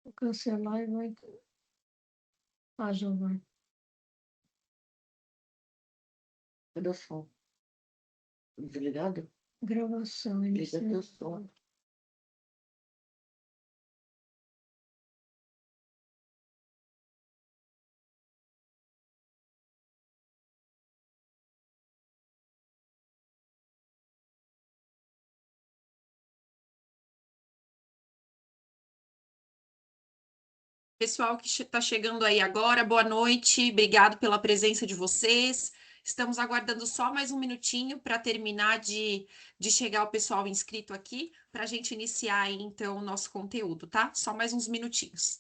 Vou cancelar e vai. Ah, já vai. Cadê o som? Desligado? Gravação. Liga teu som. Pessoal que está chegando aí agora, boa noite, obrigado pela presença de vocês. Estamos aguardando só mais um minutinho para terminar de chegar o pessoal inscrito aqui, para a gente iniciar aí, então, o nosso conteúdo, tá? Só mais uns minutinhos.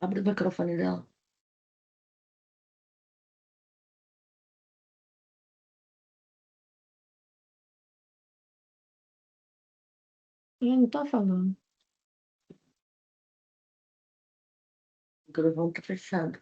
Abre o microfone dela. Ele não tá falando. O microfone tá fechado.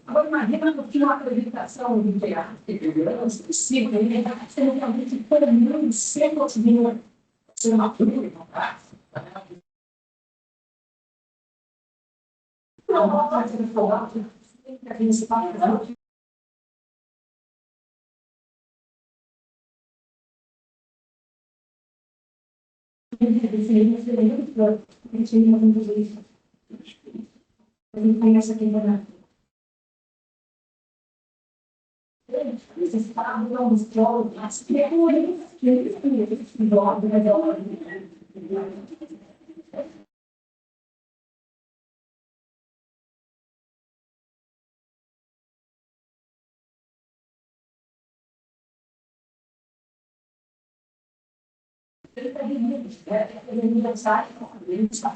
Agora, imagina que tinha uma acreditação de teatro, de possível, você realmente todo mundo sem conseguir ser uma coisa, não, não, essa aqui na você está no solo, as criaturas que eles dormem, ele está ele está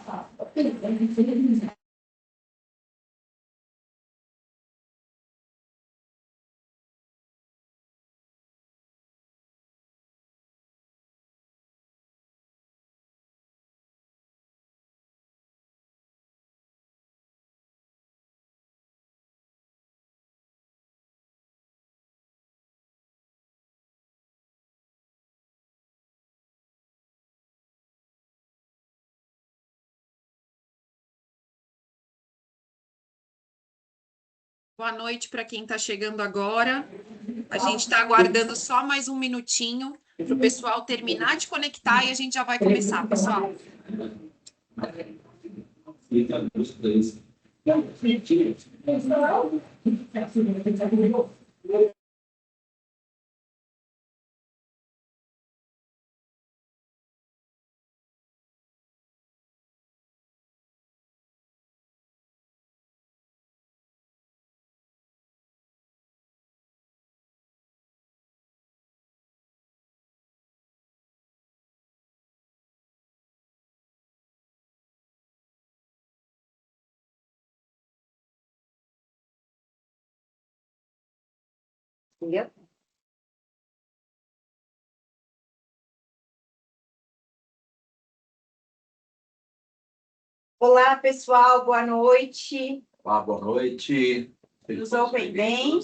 Boa noite para quem está chegando agora. A gente está aguardando só mais um minutinho para o pessoal terminar de conectar e a gente já vai começar, pessoal. Olá, pessoal, boa noite. Olá, boa noite. Nos ouvem bem?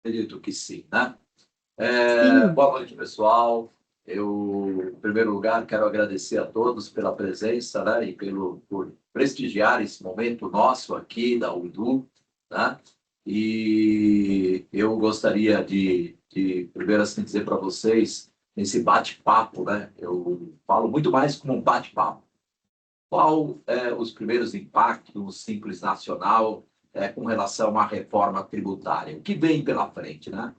Acredito que sim, né? Boa noite, pessoal. Eu, em primeiro lugar, quero agradecer a todos pela presença, né, e por prestigiar esse momento nosso aqui da UIDU, né? E eu gostaria de primeiro assim, dizer para vocês, nesse bate-papo, né? Eu falo muito mais como um bate-papo. Qual os primeiros impactos do Simples Nacional com relação à reforma tributária? O que vem pela frente, né?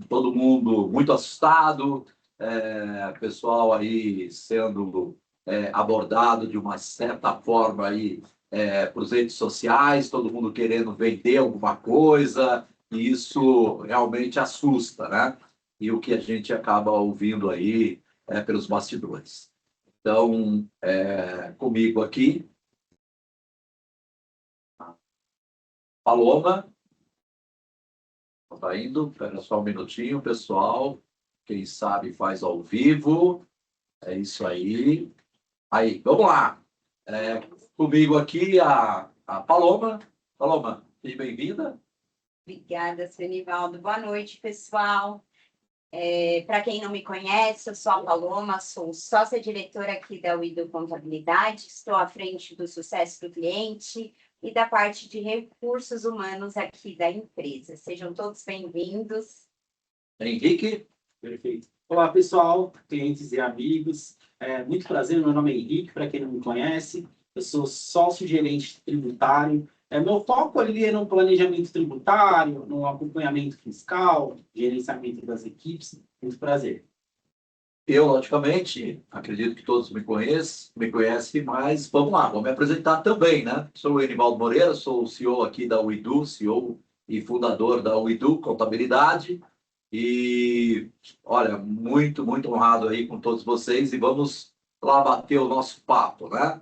Todo mundo muito assustado, pessoal aí sendo abordado de uma certa forma aí para os redes sociais, todo mundo querendo vender alguma coisa, e isso realmente assusta, né? E o que a gente acaba ouvindo aí pelos bastidores. Então, comigo aqui, Paloma. Está indo, espera só um minutinho, pessoal. Quem sabe faz ao vivo. É isso aí. Aí, vamos lá. Comigo aqui a Paloma. Paloma, seja bem-vinda. Obrigada, Senivaldo. Boa noite, pessoal. Para quem não me conhece, eu sou a Paloma, sou sócia-diretora aqui da UIDU Contabilidade, estou à frente do sucesso do cliente e da parte de recursos humanos aqui da empresa. Sejam todos bem-vindos. Henrique. Perfeito. Olá, pessoal, clientes e amigos. Muito prazer, meu nome é Henrique, para quem não me conhece. Eu sou sócio-gerente tributário. Meu foco ali é no planejamento tributário, no acompanhamento fiscal, gerenciamento das equipes. Muito prazer. Eu, logicamente, acredito que todos me conhecem, mas vamos lá, vou me apresentar também, né? Sou o Enivaldo Moreira, sou o CEO aqui da UIDU, CEO e fundador da UIDU Contabilidade. E, olha, muito, muito honrado aí com todos vocês e vamos lá bater o nosso papo, né?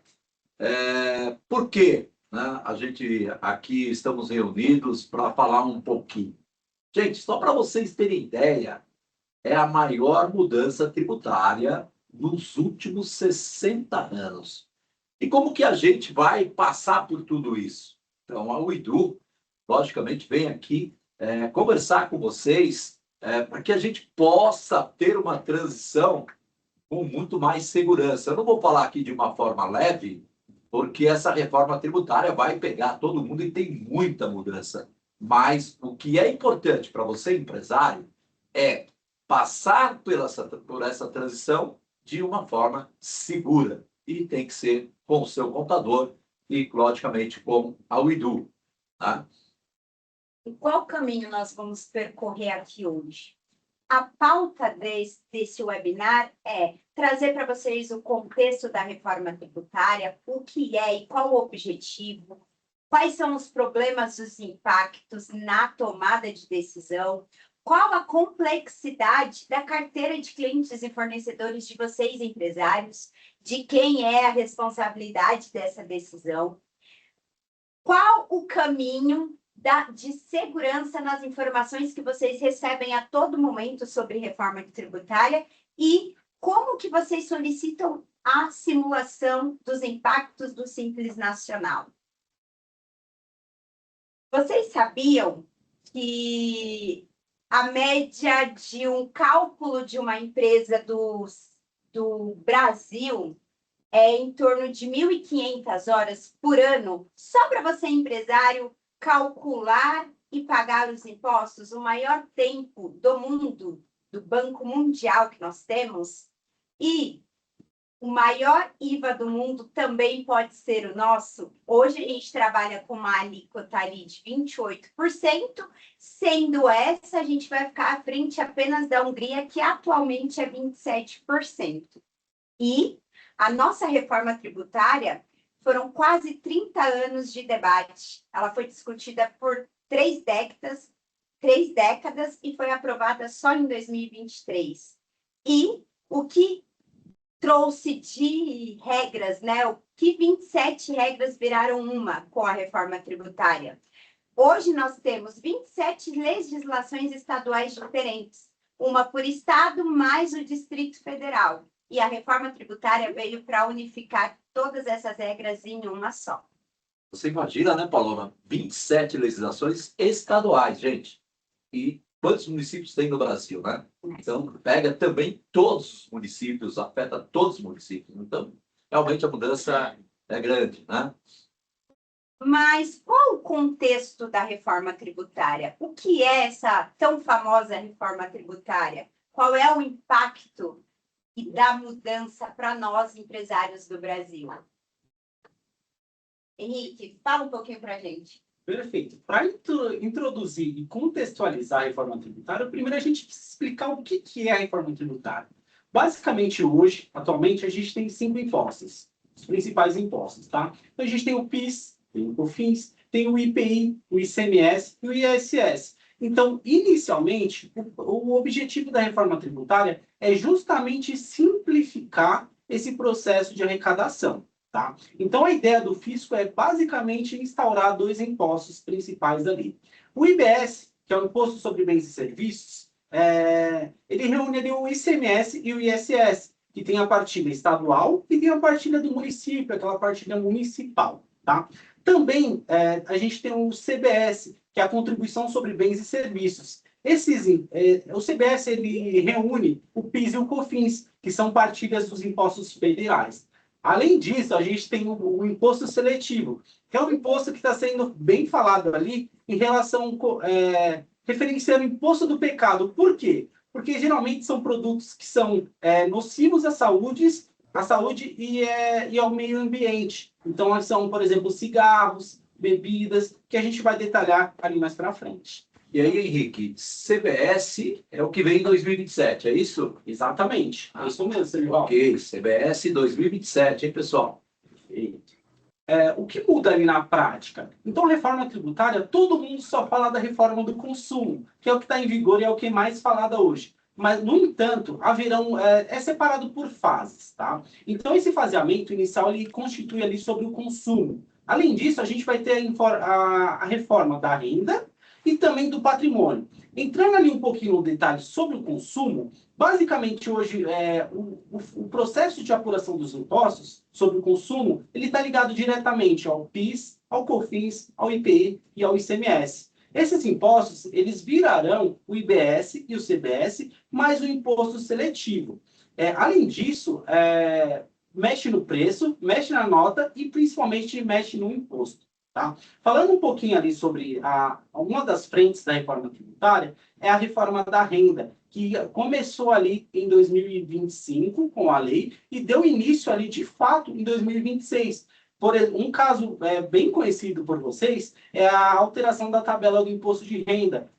Por quê? Né? A gente aqui estamos reunidos para falar um pouquinho. Gente, só para vocês terem ideia, é a maior mudança tributária nos últimos 60 anos. E como que a gente vai passar por tudo isso? Então, a UIDU, logicamente, vem aqui conversar com vocês para que a gente possa ter uma transição com muito mais segurança. Eu não vou falar aqui de uma forma leve, porque essa reforma tributária vai pegar todo mundo e tem muita mudança. Mas o que é importante para você, empresário, é passar por essa transição de uma forma segura. E tem que ser com o seu contador e, logicamente, com a UIDU. Tá? E qual caminho nós vamos percorrer aqui hoje? A pauta desse webinar é trazer para vocês o contexto da reforma tributária, o que é e qual o objetivo, quais são os problemas, os impactos na tomada de decisão, qual a complexidade da carteira de clientes e fornecedores de vocês, empresários, de quem é a responsabilidade dessa decisão, qual o caminho de segurança nas informações que vocês recebem a todo momento sobre reforma tributária e como que vocês solicitam a simulação dos impactos do Simples Nacional. Vocês sabiam que a média de um cálculo de uma empresa do Brasil é em torno de 1.500 horas por ano, só para você, empresário, calcular e pagar os impostos? O maior tempo do mundo, do Banco Mundial que nós temos, e o maior IVA do mundo também pode ser o nosso. Hoje a gente trabalha com uma alíquota ali de 28%, sendo essa a gente vai ficar à frente apenas da Hungria, que atualmente é 27%. E a nossa reforma tributária foram quase 30 anos de debate. Ela foi discutida por 3 décadas e foi aprovada só em 2023. E o que trouxe de regras, né? O que 27 regras viraram uma com a reforma tributária? Hoje nós temos 27 legislações estaduais diferentes, uma por estado mais o Distrito Federal. E a reforma tributária veio para unificar todas essas regras em uma só. Você imagina, né, Paloma? 27 legislações estaduais, gente. E quantos municípios tem no Brasil, né? Então, pega também todos os municípios, afeta todos os municípios. Então, realmente a mudança é grande, né? Mas qual o contexto da reforma tributária? O que é essa tão famosa reforma tributária? Qual é o impacto e da mudança para nós, empresários do Brasil? Henrique, fala um pouquinho para a gente. Perfeito. Para introduzir e contextualizar a reforma tributária, primeiro a gente precisa explicar o que é a reforma tributária. Basicamente, hoje, atualmente, a gente tem 5 impostos, os principais impostos, tá? Então, a gente tem o PIS, tem o COFINS, tem o IPI, o ICMS e o ISS. Então, inicialmente, o objetivo da reforma tributária é justamente simplificar esse processo de arrecadação. Tá? Então, a ideia do fisco é basicamente instaurar 2 impostos principais ali. O IBS, que é o Imposto sobre Bens e Serviços, ele reúne ali o ICMS e o ISS, que tem a partilha estadual e tem a partilha do município, aquela partilha municipal. Tá? Também a gente tem o CBS, que é a Contribuição sobre Bens e Serviços. O CBS ele reúne o PIS e o COFINS, que são partilhas dos impostos federais. Além disso, a gente tem o imposto seletivo, que é um imposto que está sendo bem falado ali em relação, referenciando o imposto do pecado. Por quê? Porque geralmente são produtos que são nocivos à saúde e ao meio ambiente. Então, são, por exemplo, cigarros, bebidas, que a gente vai detalhar ali mais para frente. E aí, Henrique, CBS é o que vem em 2027, é isso? Exatamente. É isso mesmo, Selival. Ok, CBS 2027, hein, pessoal? Perfeito. O que muda ali na prática? Então, reforma tributária, todo mundo só fala da reforma do consumo, que é o que está em vigor e é o que é mais falada hoje. Mas, no entanto, é separado por fases, tá? Então, esse faseamento inicial, ele constitui ali sobre o consumo. Além disso, a gente vai ter a reforma da renda e também do patrimônio. Entrando ali um pouquinho no detalhe sobre o consumo, basicamente hoje o processo de apuração dos impostos sobre o consumo, ele está ligado diretamente ao PIS, ao COFINS, ao IPI e ao ICMS. Esses impostos, eles virarão o IBS e o CBS, mais o imposto seletivo. Além disso, mexe no preço, mexe na nota e principalmente mexe no imposto. Tá? Falando um pouquinho ali sobre uma das frentes da reforma tributária, é a reforma da renda, que começou ali em 2025 com a lei e deu início ali de fato em 2026. Um caso bem conhecido por vocês é a alteração da tabela do imposto de renda,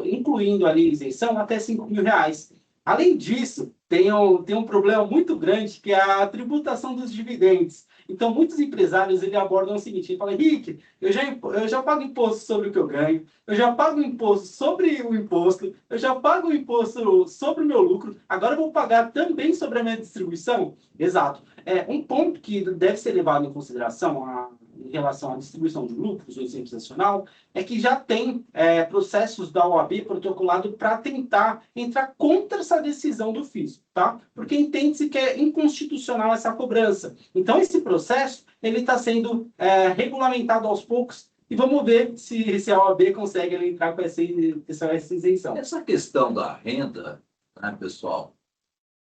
incluindo ali isenção até R$5.000. Além disso, tem um problema muito grande que é a tributação dos dividendos. Então, muitos empresários ele abordam o seguinte, ele fala, Henrique, eu já pago imposto sobre o que eu ganho, eu já pago imposto sobre o imposto, eu já pago imposto sobre o meu lucro, agora eu vou pagar também sobre a minha distribuição? Exato. Um ponto que deve ser levado em consideração em relação à distribuição de lucros ou exemplo nacional é que já tem processos da OAB protocolado para tentar entrar contra essa decisão do fisco, tá? Porque entende-se que é inconstitucional essa cobrança. Então, esse processo ele está sendo regulamentado aos poucos e vamos ver se a OAB consegue entrar com essa isenção. Essa questão da renda, né, pessoal,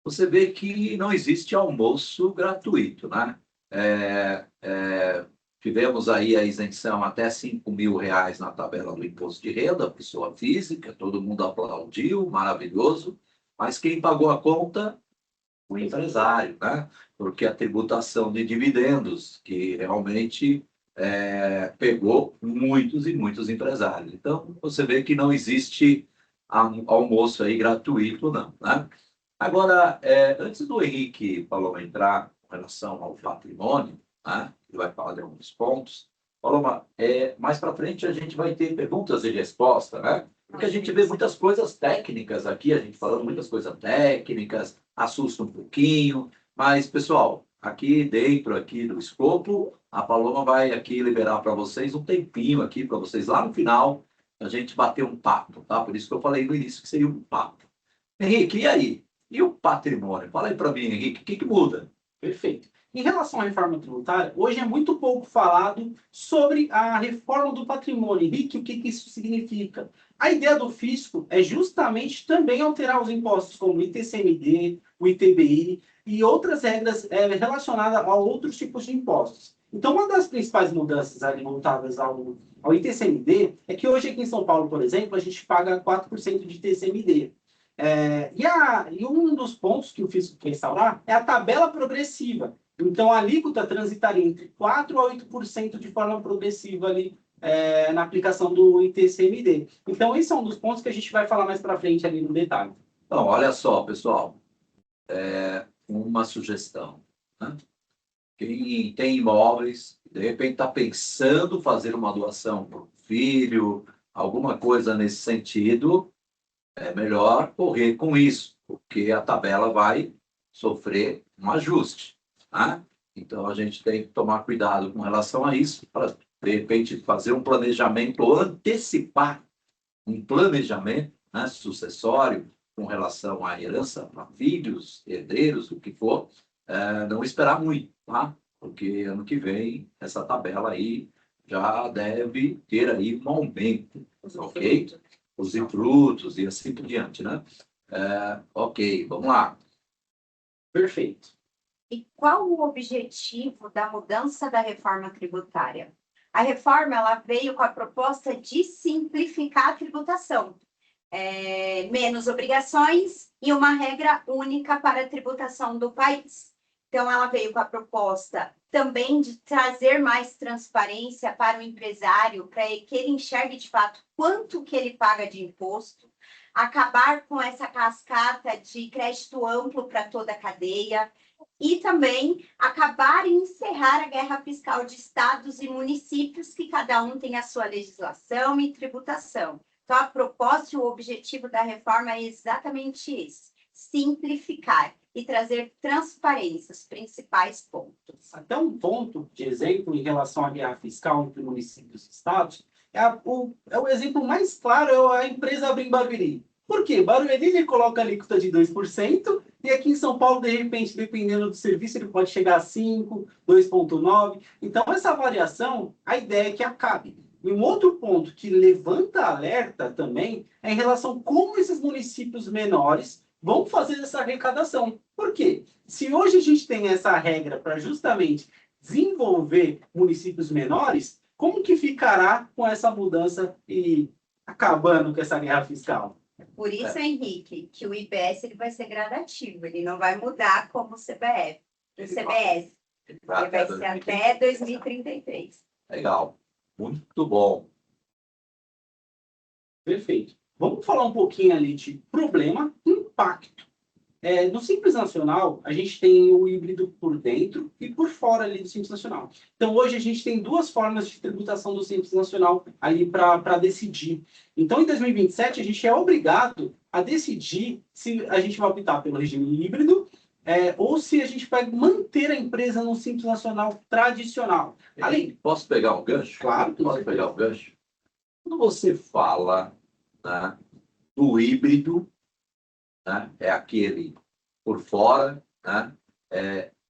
você vê que não existe almoço gratuito, né? Tivemos aí a isenção até R$5.000 na tabela do imposto de renda, pessoa física, todo mundo aplaudiu, maravilhoso, mas quem pagou a conta? O empresário, né? Porque a tributação de dividendos, que realmente pegou muitos e muitos empresários. Então, você vê que não existe almoço aí gratuito, não, né? Agora, antes do Henrique Paloma entrar com relação ao patrimônio, né? Ele vai falar de alguns pontos. Paloma, mais para frente a gente vai ter perguntas e respostas, né? Porque a gente vê muitas coisas técnicas aqui, a gente falando muitas coisas técnicas, assusta um pouquinho, mas, pessoal, aqui dentro do escopo, a Paloma vai aqui liberar para vocês um tempinho aqui, para vocês lá no final, a gente bater um papo, tá? Por isso que eu falei no início que seria um papo. Henrique, e aí? E o patrimônio? Fala aí para mim, Henrique, o que muda? Perfeito. Em relação à reforma tributária, hoje é muito pouco falado sobre a reforma do patrimônio. Henrique, o que isso significa? A ideia do fisco é justamente também alterar os impostos, como o ITCMD, o ITBI e outras regras relacionadas a outros tipos de impostos. Então, uma das principais mudanças ali voltadas ao ITCMD é que hoje aqui em São Paulo, por exemplo, a gente paga 4% de ITCMD. E um dos pontos que o fisco quer instaurar é a tabela progressiva. Então, a alíquota transitaria entre 4% a 8% de forma progressiva ali, na aplicação do ITCMD. Então, esse é um dos pontos que a gente vai falar mais para frente ali no detalhe. Então, olha só, pessoal, uma sugestão, né? Quem tem imóveis, de repente está pensando fazer uma doação para um filho, alguma coisa nesse sentido, é melhor correr com isso, porque a tabela vai sofrer um ajuste, né? Então, a gente tem que tomar cuidado com relação a isso, para, de repente, fazer um planejamento, ou antecipar um planejamento, né, sucessório, com relação à herança para filhos, herdeiros, o que for, não esperar muito, tá? Porque ano que vem, essa tabela aí já deve ter aí um aumento, ok? Os frutos e assim por diante, né? Ok, vamos lá. Perfeito. E qual o objetivo da mudança da reforma tributária? A reforma ela veio com a proposta de simplificar a tributação, menos obrigações e uma regra única para a tributação do país. Então, ela veio com a proposta também de trazer mais transparência para o empresário, para que ele enxergue de fato quanto que ele paga de imposto, acabar com essa cascata de crédito amplo para toda a cadeia, e também acabar e encerrar a guerra fiscal de estados e municípios, que cada um tem a sua legislação e tributação. Então, a proposta e o objetivo da reforma é exatamente esse: simplificar e trazer transparência, os principais pontos. Até um ponto de exemplo em relação à guerra fiscal entre municípios e estados, o exemplo mais claro é a empresa Abrim Barueri. Por quê? Barueri ele coloca a alíquota de 2%, e aqui em São Paulo, de repente, dependendo do serviço, ele pode chegar a 5%, 2,9%. Então, essa variação, a ideia é que acabe. E um outro ponto que levanta alerta também é em relação a como esses municípios menores vão fazer essa arrecadação. Por quê? Se hoje a gente tem essa regra para justamente desenvolver municípios menores, como que ficará com essa mudança e acabando com essa guerra fiscal? Por isso, Henrique, que o IBS ele vai ser gradativo, ele não vai mudar como o CBF, o CBS. Ele vai ser até 2033. Legal, muito bom. Perfeito. Vamos falar um pouquinho ali de problema e impacto. No Simples Nacional, a gente tem o híbrido por dentro e por fora ali do Simples Nacional. Então, hoje a gente tem duas formas de tributação do Simples Nacional ali para decidir. Então, em 2027, a gente é obrigado a decidir se a gente vai optar pelo regime híbrido ou se a gente vai manter a empresa no Simples Nacional tradicional. Posso pegar um gancho? Claro. Posso pegar um gancho? Quando você fala, né, do híbrido, né, é aquele por fora, né,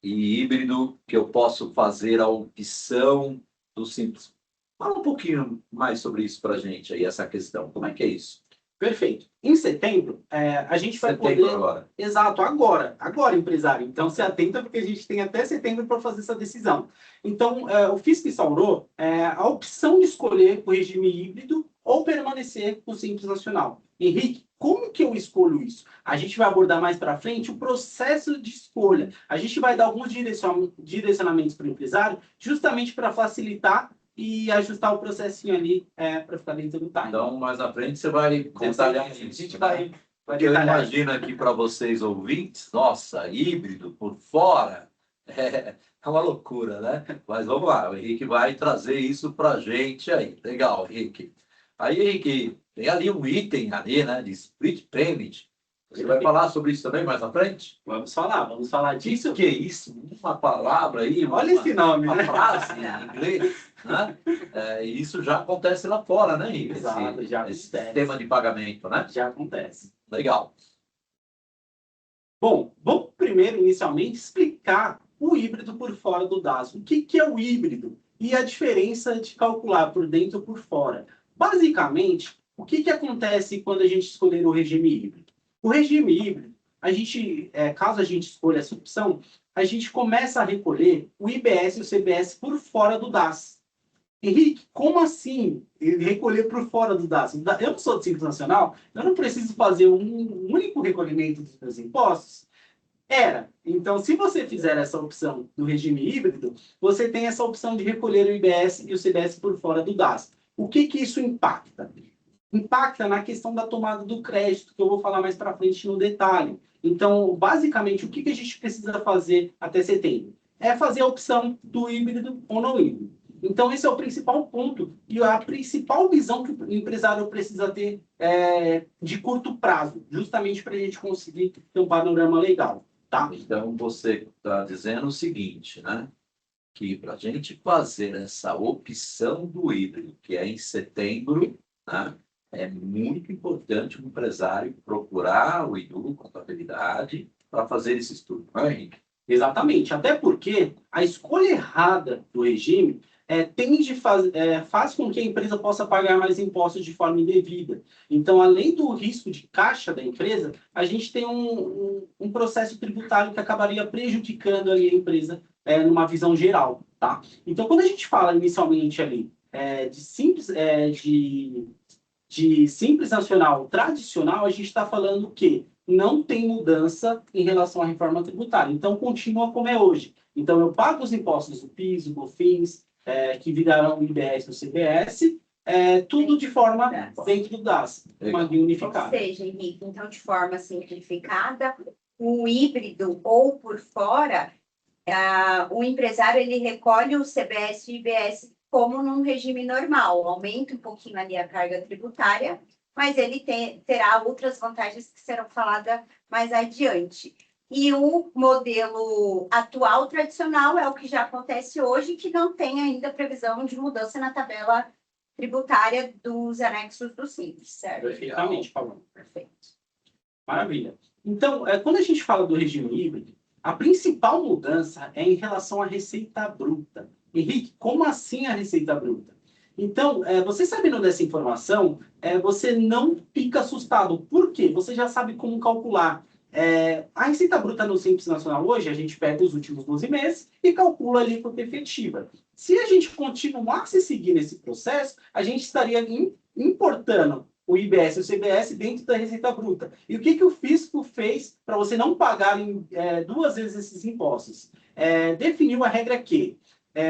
e híbrido que eu posso fazer a opção do Simples. Fala um pouquinho mais sobre isso para a gente aí, essa questão. Como é que é isso? Perfeito. Em setembro, a gente vai poder... Agora. Exato, agora, empresário. Então, se atenta, porque a gente tem até setembro para fazer essa decisão. Então, o fisco instaurou a opção de escolher o regime híbrido ou permanecer no Simples Nacional. Henrique, como que eu escolho isso? A gente vai abordar mais para frente o processo de escolha. A gente vai dar alguns direcionamentos para o empresário, justamente para facilitar e ajustar o processinho ali para ficar dentro do time. Então, mais à frente, você vai detalhar isso. A gente vai Porque eu imagino aqui para vocês ouvintes, nossa, híbrido por fora, é uma loucura, né? Mas vamos lá, o Henrique vai trazer isso para a gente aí. Legal, Henrique. Aí, Henrique, tem ali um item ali, né, de split payment. Você vai falar sobre isso também mais à frente? Vamos falar disso. O que é isso? Uma palavra aí, olha esse nome, uma né? frase em inglês, né? E isso já acontece lá fora, né, Henrique? Exato, já acontece. Esse sistema de pagamento, né? Já acontece. Legal. Bom, vamos primeiro, inicialmente, explicar o híbrido por fora do DAS. O que é o híbrido? E a diferença de calcular por dentro ou por fora. Basicamente, o que acontece quando a gente escolher o regime híbrido? O regime híbrido, caso a gente escolha essa opção, a gente começa a recolher o IBS e o CBS por fora do DAS. Henrique, como assim recolher por fora do DAS? Eu não sou do Simples Nacional, eu não preciso fazer um único recolhimento dos meus impostos? Então, se você fizer essa opção do regime híbrido, você tem essa opção de recolher o IBS e o CBS por fora do DAS. O que isso impacta? Impacta na questão da tomada do crédito, que eu vou falar mais para frente no detalhe. Então, basicamente, o que a gente precisa fazer até setembro? É fazer a opção do híbrido ou não híbrido. Então, esse é o principal ponto e a principal visão que o empresário precisa ter de curto prazo, justamente para a gente conseguir ter um panorama legal. Tá? Então, você está dizendo o seguinte, né? Que para a gente fazer essa opção do híbrido, que é em setembro, né? É muito importante o empresário procurar o IDU, contabilidade, para fazer esse estudo, não é, Henrique? Exatamente, até porque a escolha errada do regime faz com que a empresa possa pagar mais impostos de forma indevida. Então, além do risco de caixa da empresa, a gente tem um processo tributário que acabaria prejudicando ali a empresa numa visão geral. Tá? Então, quando a gente fala inicialmente ali de Simples Nacional tradicional, a gente está falando que não tem mudança em relação à reforma tributária. Então, continua como é hoje. Então, eu pago os impostos do PIS, do COFINS, que virarão o IBS e o CBS, tudo de forma dentro do DAS, uma guia unificada. Ou seja, Henrique, então, de forma simplificada, o híbrido ou por fora, o empresário ele recolhe o CBS e o IBS como num regime normal, aumenta um pouquinho ali a carga tributária, mas ele terá outras vantagens que serão faladas mais adiante. E o modelo atual, tradicional, é o que já acontece hoje, que não tem ainda previsão de mudança na tabela tributária dos anexos do Simples, certo? Perfeitamente, Paulo. Perfeito. Maravilha. Então, quando a gente fala do regime híbrido, a principal mudança é em relação à receita bruta. Henrique, como assim a receita bruta? Então, você sabendo dessa informação, você não fica assustado. Por quê? Você já sabe como calcular. A receita bruta no Simples Nacional hoje, a gente pega os últimos 12 meses e calcula a alíquota efetiva. Se a gente continuasse a seguir nesse processo, a gente estaria importando o IBS e o CBS dentro da receita bruta. E o que o fisco fez para você não pagar duas vezes esses impostos? Definiu a regra que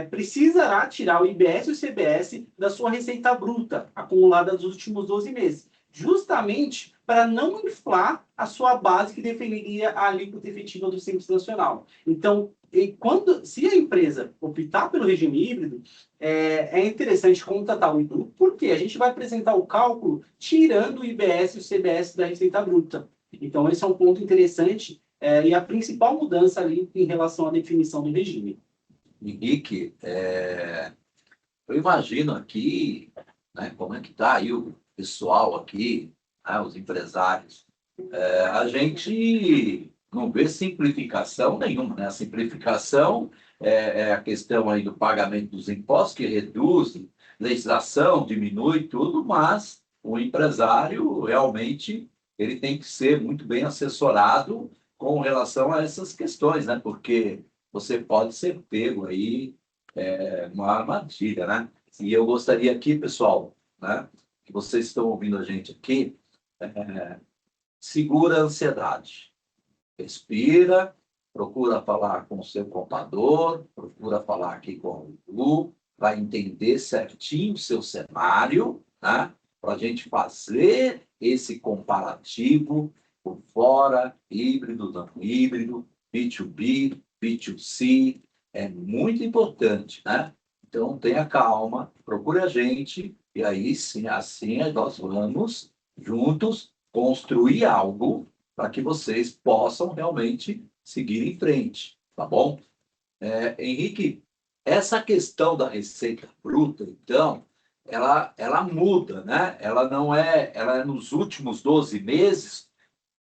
precisará tirar o IBS e o CBS da sua receita bruta, acumulada nos últimos 12 meses, justamente para não inflar a sua base que definiria a alíquota efetiva do Simples Nacional. Então, se a empresa optar pelo regime híbrido, é interessante contratar o IDU, porque a gente vai apresentar o cálculo tirando o IBS e o CBS da receita bruta. Então, esse é um ponto interessante e a principal mudança ali em relação à definição do regime. Henrique, eu imagino aqui, né, como é que está aí o pessoal aqui, né, os empresários. A gente não vê simplificação nenhuma, né? A simplificação é a questão aí do pagamento dos impostos, que reduz, legislação diminui tudo, mas o empresário realmente ele tem que ser muito bem assessorado com relação a essas questões, né? Porque você pode ser pego aí uma armadilha, né? E eu gostaria aqui, pessoal, né, que vocês estão ouvindo a gente aqui, segura a ansiedade. Respira, procura falar com o seu contador, procura falar aqui com o Edu, para entender certinho o seu cenário, né? Para a gente fazer esse comparativo por fora, híbrido, não híbrido, B2B, B2C, é muito importante, né? Então, tenha calma, procure a gente, e aí sim, assim nós vamos juntos construir algo para que vocês possam realmente seguir em frente, tá bom? Henrique, essa questão da receita bruta, então, ela muda, né? Ela não ela é nos últimos 12 meses.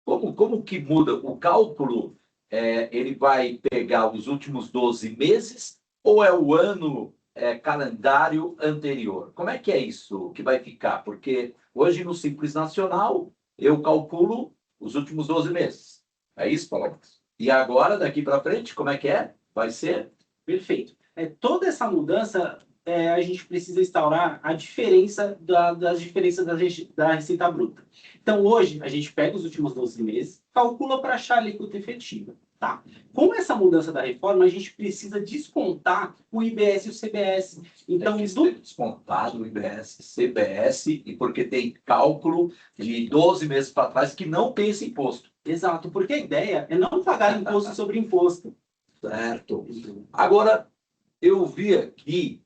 Como que muda o cálculo ele vai pegar os últimos 12 meses ou é o ano calendário anterior? Como é que é isso que vai ficar? Porque hoje no Simples Nacional eu calculo os últimos 12 meses. É isso, Paulo? E agora, daqui para frente, como é que é? Vai ser? Perfeito. Toda essa mudança, a gente precisa instaurar a diferença das diferenças da receita bruta. Então, hoje, a gente pega os últimos 12 meses, calcula para achar a alíquota efetiva. Tá. Com essa mudança da reforma, a gente precisa descontar o IBS e o CBS. Então, descontado o IBS, CBS, e porque tem cálculo de 12 meses para trás que não tem esse imposto. Exato, porque a ideia é não pagar imposto sobre imposto. Certo. Agora, eu vi aqui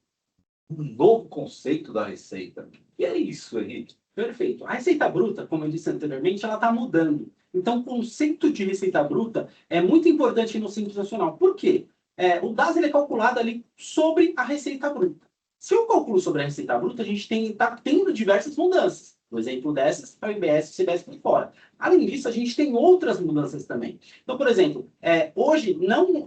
um novo conceito da Receita. E é isso, Henrique? Perfeito. A receita bruta, como eu disse anteriormente, ela está mudando. Então, o conceito de receita bruta é muito importante no Simples Nacional. Por quê? O DAS ele é calculado ali sobre a receita bruta. Se eu calculo sobre a receita bruta, a gente está tendo diversas mudanças. Um exemplo dessas é o IBS e o CBS por fora. Além disso, a gente tem outras mudanças também. Então, por exemplo, hoje não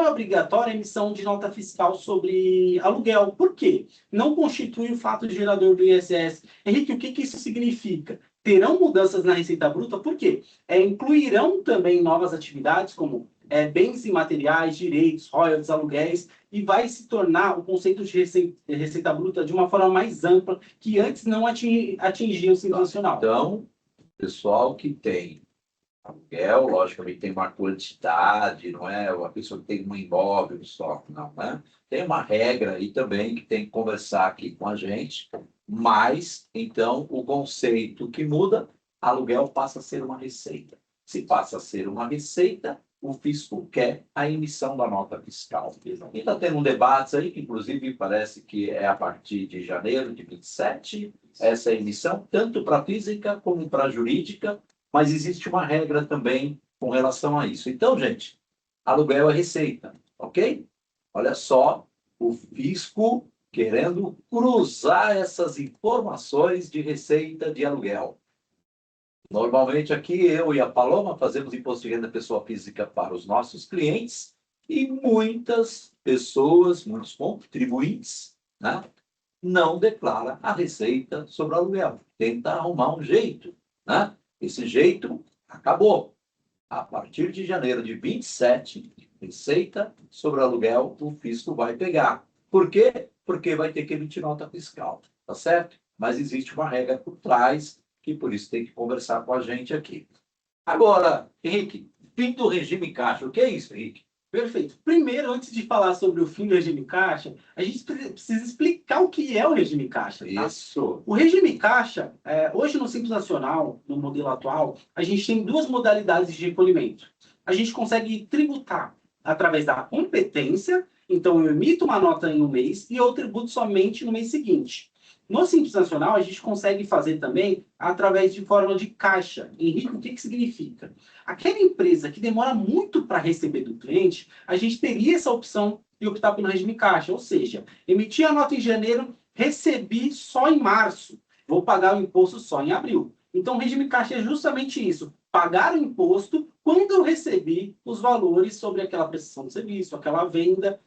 é obrigatória a emissão de nota fiscal sobre aluguel. Por quê? Não constitui o fato gerador do ISS. Henrique, o que isso significa? Terão mudanças na receita bruta, por quê? Incluirão também novas atividades, como bens imateriais, direitos, royalties, aluguéis, e vai se tornar o conceito de receita bruta de uma forma mais ampla, que antes não atingia o Simples Nacional. Então, pessoal que tem aluguel, logicamente tem uma quantidade, não é uma pessoa que tem um imóvel só, não, né? Tem uma regra aí também que tem que conversar aqui com a gente, mas, então, o conceito que muda, aluguel passa a ser uma receita. Se passa a ser uma receita, o fisco quer a emissão da nota fiscal. E está tendo um debate aí, que inclusive parece que é a partir de janeiro de 27, essa emissão, tanto para a física como para a jurídica, mas existe uma regra também com relação a isso. Então, gente, aluguel é receita, ok? Olha só, o fisco querendo cruzar essas informações de receita de aluguel. Normalmente aqui eu e a Paloma fazemos imposto de renda pessoa física para os nossos clientes e muitas pessoas, muitos contribuintes, né, não declaram a receita sobre aluguel. Tenta arrumar um jeito, né? Esse jeito acabou. A partir de janeiro de 27, receita sobre aluguel o fisco vai pegar. Por quê? Porque vai ter que emitir nota fiscal, tá certo? Mas existe uma regra por trás que por isso tem que conversar com a gente aqui. Agora, Henrique, fim do regime caixa. O que é isso, Henrique? Perfeito. Primeiro, antes de falar sobre o fim do regime caixa, a gente precisa explicar o que é o regime caixa. Tá? Isso. O regime caixa, hoje no Simples Nacional, no modelo atual, a gente tem duas modalidades de recolhimento. A gente consegue tributar através da competência, então eu emito uma nota em um mês e eu tributo somente no mês seguinte. No Simples Nacional, a gente consegue fazer também através de forma de caixa. Henrique, o que significa? Aquela empresa que demora muito para receber do cliente, a gente teria essa opção de optar pelo regime caixa. Ou seja, emiti a nota em janeiro, recebi só em março. Vou pagar o imposto só em abril. Então, o regime caixa é justamente isso. Pagar o imposto quando eu recebi os valores sobre aquela prestação de serviço, aquela venda,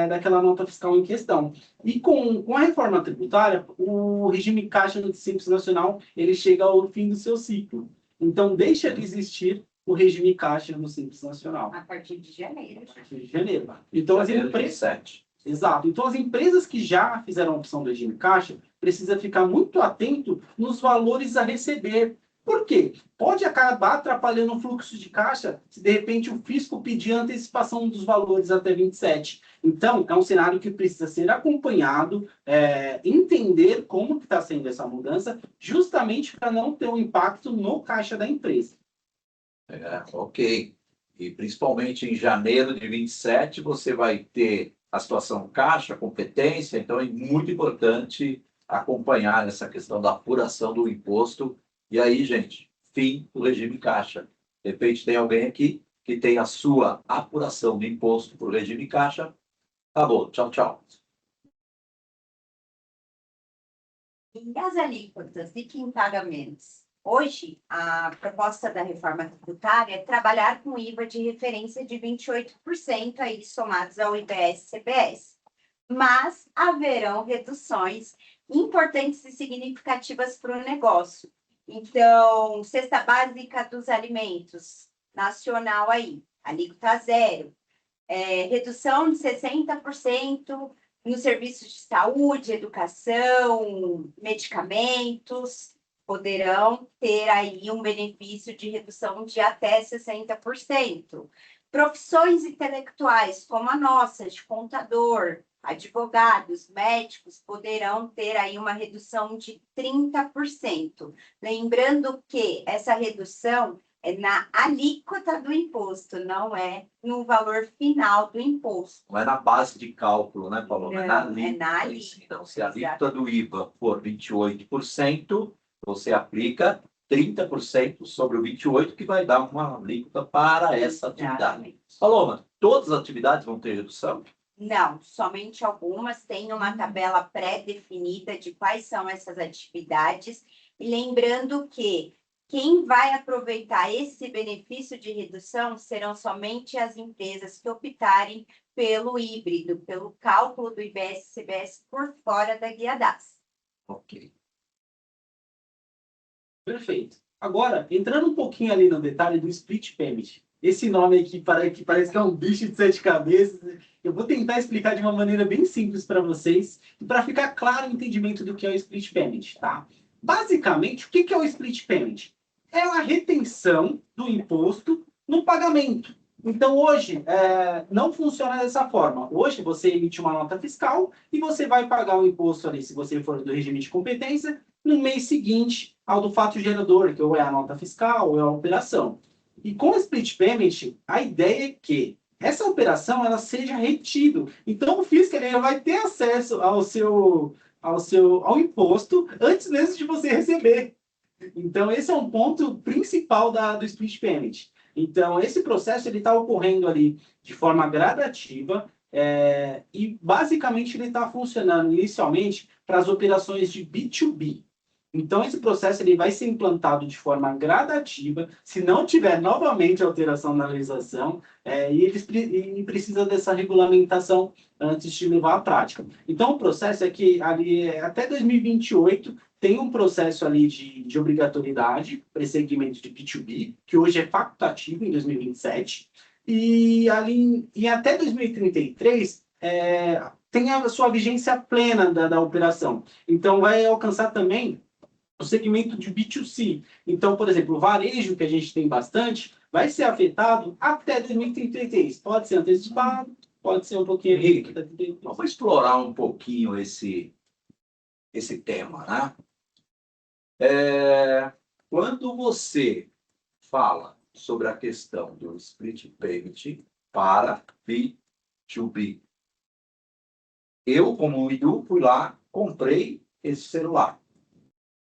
daquela nota fiscal em questão. E com a reforma tributária, o regime caixa do Simples Nacional ele chega ao fim do seu ciclo. Então, deixa de existir o regime caixa no Simples Nacional. A partir de janeiro. A partir de janeiro. Então, as empresas... Exato. Então, as empresas que já fizeram a opção do regime caixa precisam ficar muito atento nos valores a receber. Por quê? Pode acabar atrapalhando o fluxo de caixa se, de repente, o fisco pedir a antecipação dos valores até 27. Então, é um cenário que precisa ser acompanhado, entender como está sendo essa mudança, justamente para não ter um impacto no caixa da empresa. Ok. E, principalmente, em janeiro de 27, você vai ter a situação caixa, competência, então é muito importante acompanhar essa questão da apuração do imposto. E aí, gente, fim do regime caixa. De repente tem alguém aqui que tem a sua apuração de imposto para o regime caixa. Acabou. Tchau, tchau. E as alíquotas de quem paga menos? Hoje, a proposta da reforma tributária é trabalhar com IVA de referência de 28% aí somados ao IBS e CBS. Mas haverão reduções importantes e significativas para o negócio. Então, cesta básica dos alimentos, nacional aí, alíquota zero. Redução de 60% nos serviços de saúde, educação, medicamentos, poderão ter aí um benefício de redução de até 60%. Profissões intelectuais, como a nossa, de contador, advogados, médicos, poderão ter aí uma redução de 30%. Lembrando que essa redução é na alíquota do imposto, não é no valor final do imposto. Não é na base de cálculo, né, Paulo? Não, É na é na alíquota. alíquota. Então, se a alíquota do IVA for 28%, você aplica 30% sobre o 28%, que vai dar uma alíquota para essa atividade. Exatamente. Paloma, todas as atividades vão ter redução? Não, somente algumas têm uma tabela pré-definida de quais são essas atividades. E lembrando que quem vai aproveitar esse benefício de redução serão somente as empresas que optarem pelo híbrido, pelo cálculo do IBS e CBS por fora da guia DAS. Ok. Perfeito. Agora, entrando um pouquinho ali no detalhe do split payment. Esse nome aqui parece que é um bicho de 7 cabeças. Eu vou tentar explicar de uma maneira bem simples para vocês, e para ficar claro o entendimento do que é o split payment, tá? Basicamente, o que é o split payment? É a retenção do imposto no pagamento. Então, hoje, não funciona dessa forma. Hoje, você emite uma nota fiscal e você vai pagar o imposto ali, se você for do regime de competência, no mês seguinte ao do fato gerador, que ou é a nota fiscal ou é a operação. E com o split payment, a ideia é que essa operação ela seja retida. Então, o fisco ele vai ter acesso ao imposto antes mesmo de você receber. Então, esse é um ponto principal do split payment. Então, esse processo está ocorrendo ali de forma gradativa e, basicamente, ele está funcionando inicialmente para as operações de B2B. Então, esse processo ele vai ser implantado de forma gradativa, se não tiver novamente alteração na legislação, e ele precisa dessa regulamentação antes de levar à prática. Então, o processo é que ali, até 2028, tem um processo ali de obrigatoriedade para esse segmento de B2B, que hoje é facultativo em 2027, e até 2033 tem a sua vigência plena da operação. Então, vai alcançar também o segmento de B2C. Então, por exemplo, o varejo, que a gente tem bastante, vai ser afetado até 2033. Pode ser antecipado, pode ser um pouquinho... Henrique, vamos explorar um pouquinho esse tema, né? Quando você fala sobre a questão do split payment para B2B, eu, como Edu, fui lá, comprei esse celular,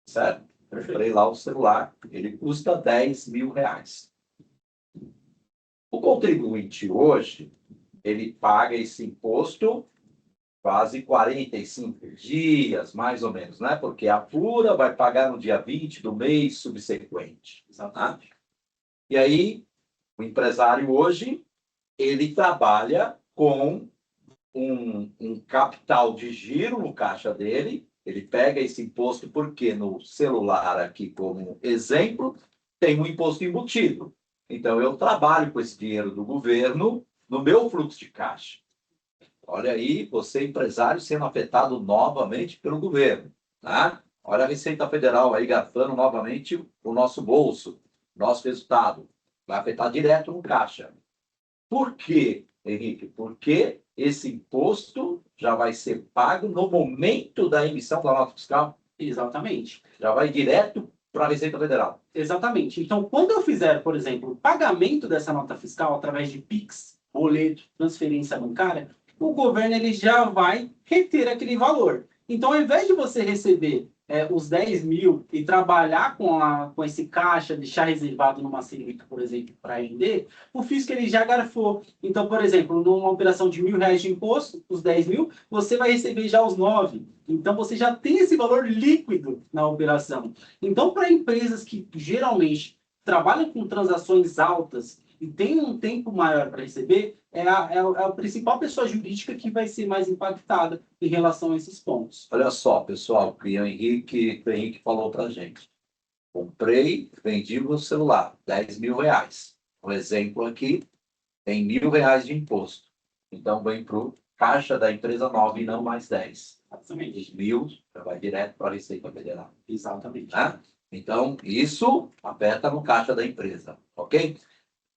certo? Comprei lá o celular, ele custa R$10.000. O contribuinte hoje, ele paga esse imposto quase 45 dias, mais ou menos, né? Porque a apura vai pagar no dia 20 do mês subsequente. Exatamente. E aí, o empresário hoje, ele trabalha com um capital de giro no caixa dele, ele pega esse imposto porque no celular aqui, como exemplo, tem um imposto embutido. Então, eu trabalho com esse dinheiro do governo no meu fluxo de caixa. Olha aí, você empresário sendo afetado novamente pelo governo, tá? Olha a Receita Federal aí gastando novamente o nosso bolso, nosso resultado. Vai afetar direto no caixa. Por quê, Henrique? Porque esse imposto já vai ser pago no momento da emissão da nota fiscal. Exatamente. Já vai direto para a Receita Federal. Exatamente. Então, quando eu fizer, por exemplo, o pagamento dessa nota fiscal através de PIX, boleto, transferência bancária, o governo ele já vai reter aquele valor. Então, ao invés de você receber os 10 mil e trabalhar com esse caixa, deixar reservado numa Selic, por exemplo, para render, o fisco ele já garfou. Então, por exemplo, numa operação de R$ 1.000 de imposto, os 10 mil, você vai receber já os 9. Então, você já tem esse valor líquido na operação. Então, para empresas que geralmente trabalham com transações altas e tem um tempo maior para receber, é a principal pessoa jurídica que vai ser mais impactada em relação a esses pontos. Olha só, pessoal, que o Henrique falou para a gente. Comprei, vendi meu celular, R$ 10.000. Um exemplo aqui, tem R$ 1.000 de imposto. Então, vem para o caixa da empresa nova e não mais 10. Exatamente. Os 1.000 já vai direto para a Receita Federal. Exatamente. Né? Então, isso aperta no caixa da empresa, ok?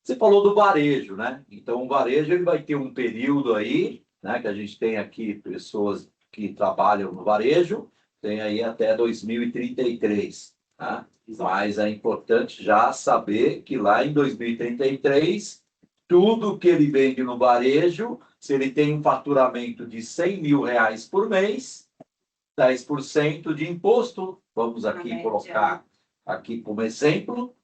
Você falou do varejo, né? Então, o varejo ele vai ter um período aí, né? Que a gente tem aqui pessoas que trabalham no varejo, tem aí até 2033, tá? Mas é importante já saber que lá em 2033, tudo que ele vende no varejo, se ele tem um faturamento de R$ 100.000 por mês, 10% de imposto, vamos aqui colocar aqui como exemplo,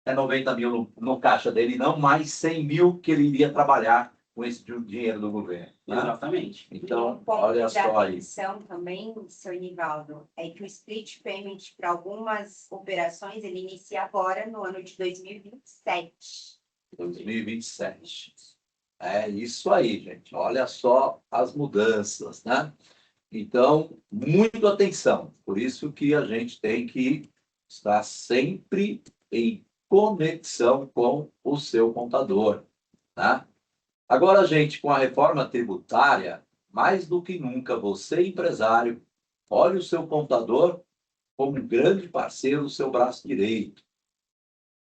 é 90 mil no caixa dele, não mais 100 mil que ele iria trabalhar com esse dinheiro do governo. Né? Exatamente. Então, ponto olha de só aí. atenção também, seu Nivaldo, é que o split payment para algumas operações ele inicia agora no ano de 2027. 2027. É isso aí, gente. Olha só as mudanças, né? Então, muito atenção. Por isso que a gente tem que estar sempre em conexão com o seu contador, tá? Agora, gente, com a reforma tributária, mais do que nunca, você, empresário, olhe o seu contador como um grande parceiro, o seu braço direito.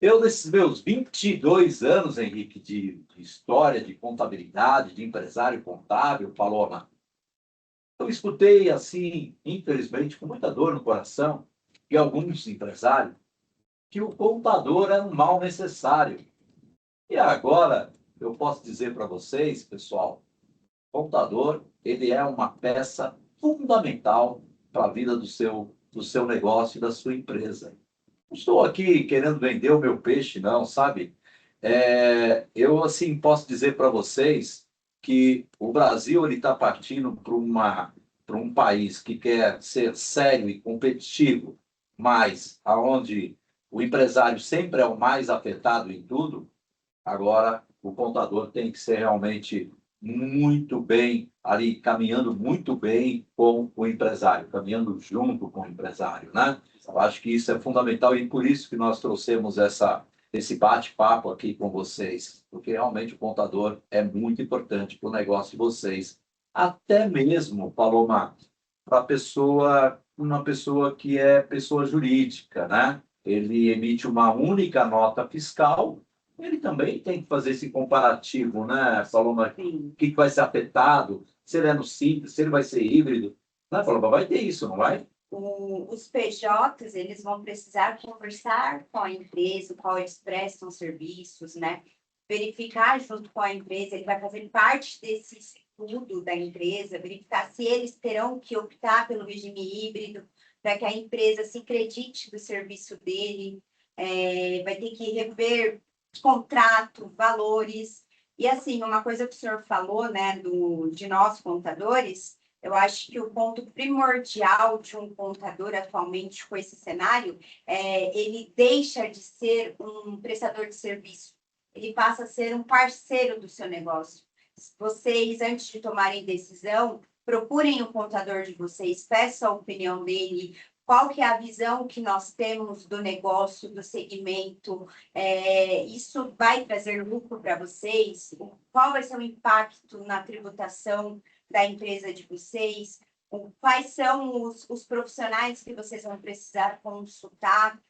Eu, nesses meus 22 anos, Henrique, de história, de contabilidade, de empresário contábil, Paloma, eu escutei, assim, infelizmente, com muita dor no coração, de alguns empresários, que o contador é um mal necessário. E agora, eu posso dizer para vocês, pessoal, o contador, ele é uma peça fundamental para a vida do seu negócio e da sua empresa. Não estou aqui querendo vender o meu peixe, não, sabe? Eu, assim, posso dizer para vocês que o Brasil está partindo para um país que quer ser sério e competitivo, mas aonde o empresário sempre é o mais afetado em tudo. Agora, o contador tem que ser realmente muito bem ali, caminhando muito bem com o empresário, caminhando junto com o empresário, né? Eu acho que isso é fundamental e por isso que nós trouxemos esse bate-papo aqui com vocês, porque realmente o contador é muito importante para o negócio de vocês. Até mesmo, Paloma, para uma pessoa que é pessoa jurídica, né? Ele emite uma única nota fiscal, ele também tem que fazer esse comparativo, né, Paloma? Sim. O que vai ser afetado, se ele é no simples, se ele vai ser híbrido. Né, Paloma? Vai ter isso, não vai? Os PJs, eles vão precisar conversar com a empresa, qual eles prestam serviços, né? Verificar junto com a empresa, ele vai fazer parte desse estudo da empresa, verificar se eles terão que optar pelo regime híbrido, para que a empresa se acredite do serviço dele, vai ter que rever contrato, valores. E assim, uma coisa que o senhor falou, né, de nós contadores, eu acho que o ponto primordial de um contador atualmente com esse cenário ele deixa de ser um prestador de serviço, ele passa a ser um parceiro do seu negócio. Vocês, antes de tomarem decisão, procurem o contador de vocês, peçam a opinião dele, qual que é a visão que nós temos do negócio, do segmento, isso vai trazer lucro para vocês? Qual vai ser o impacto na tributação da empresa de vocês? Quais são os profissionais que vocês vão precisar consultar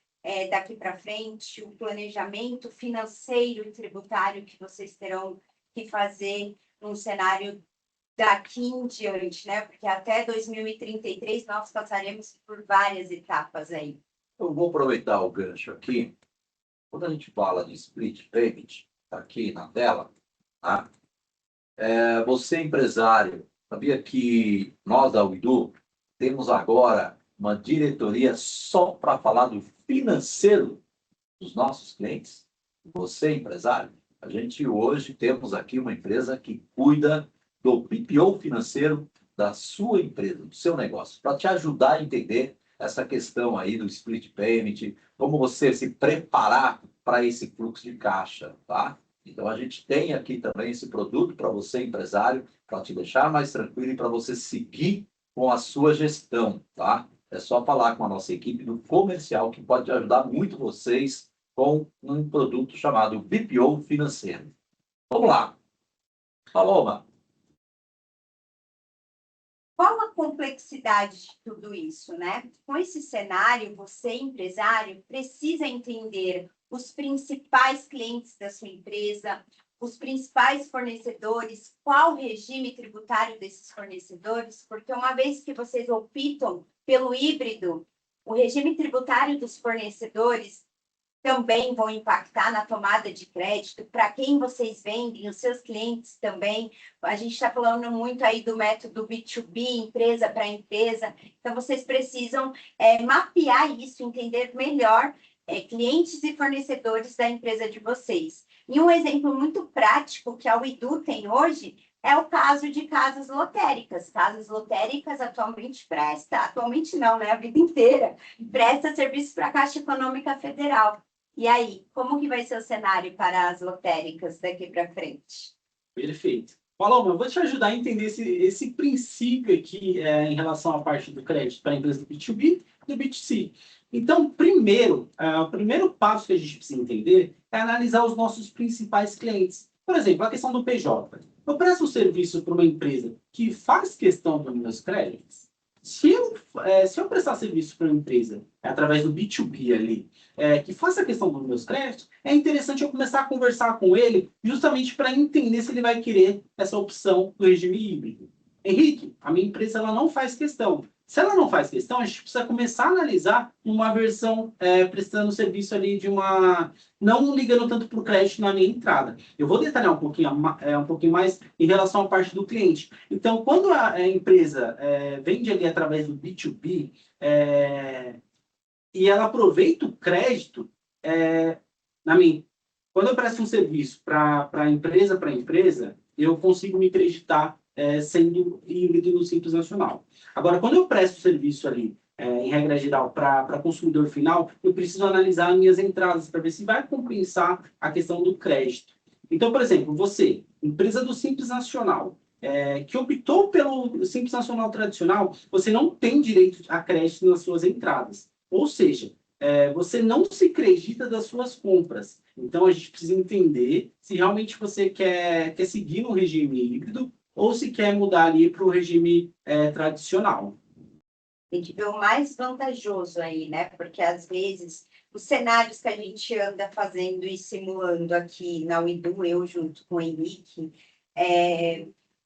daqui para frente? O planejamento financeiro e tributário que vocês terão que fazer num cenário daqui em diante, né? Porque até 2033 nós passaremos por várias etapas aí. Eu vou aproveitar o gancho aqui. Quando a gente fala de split payment, tá aqui na tela, tá? Você, empresário, sabia que nós da UIDU temos agora uma diretoria só para falar do financeiro dos nossos clientes? Você, empresário, a gente hoje temos aqui uma empresa que cuida do BPO financeiro da sua empresa, do seu negócio, para te ajudar a entender essa questão aí do split payment, como você se preparar para esse fluxo de caixa, tá? Então, a gente tem aqui também esse produto para você, empresário, para te deixar mais tranquilo e para você seguir com a sua gestão, tá? É só falar com a nossa equipe do comercial, que pode ajudar muito vocês com um produto chamado BPO financeiro. Vamos lá. Paloma. Qual a complexidade de tudo isso, né? Com esse cenário, você, empresário, precisa entender os principais clientes da sua empresa, os principais fornecedores, qual o regime tributário desses fornecedores, porque uma vez que vocês optam pelo híbrido, o regime tributário dos fornecedores também vão impactar na tomada de crédito, para quem vocês vendem, os seus clientes também. A gente está falando muito aí do método B2B, empresa para empresa, então vocês precisam mapear isso, entender melhor clientes e fornecedores da empresa de vocês. E um exemplo muito prático que a Uidu tem hoje é o caso de casas lotéricas. Casas lotéricas atualmente não, né? A vida inteira, presta serviço para a Caixa Econômica Federal. E aí, como que vai ser o cenário para as lotéricas daqui para frente? Perfeito. Paloma, eu vou te ajudar a entender esse princípio aqui em relação à parte do crédito para a empresa do B2B e do B2C. Então, primeiro, o primeiro passo que a gente precisa entender é analisar os nossos principais clientes. Por exemplo, a questão do PJ. Eu presto um serviço para uma empresa que faz questão dos meus créditos. Se eu prestar serviço para uma empresa através do B2B ali, que faça a questão dos meus créditos, é interessante eu começar a conversar com ele justamente para entender se ele vai querer essa opção do regime híbrido. Henrique, a minha empresa ela não faz questão. Se ela não faz questão, a gente precisa começar a analisar uma versão prestando serviço ali de uma... não ligando tanto para o crédito na minha entrada. Eu vou detalhar um pouquinho mais em relação à parte do cliente. Então, quando a empresa vende ali através do B2B e ela aproveita o crédito, quando eu presto um serviço para empresa, eu consigo me creditar sendo híbrido no Simples Nacional. Agora, quando eu presto serviço ali, em regra geral, para consumidor final, eu preciso analisar as minhas entradas para ver se vai compensar a questão do crédito. Então, por exemplo, você, empresa do Simples Nacional, que optou pelo Simples Nacional tradicional, você não tem direito a crédito nas suas entradas. Ou seja, você não se acredita das suas compras. Então, a gente precisa entender se realmente você quer seguir no regime híbrido ou se quer mudar ali para o regime tradicional. Tem que ver o mais vantajoso aí, né? Porque, às vezes, os cenários que a gente anda fazendo e simulando aqui na Uidu, eu junto com o Henrique,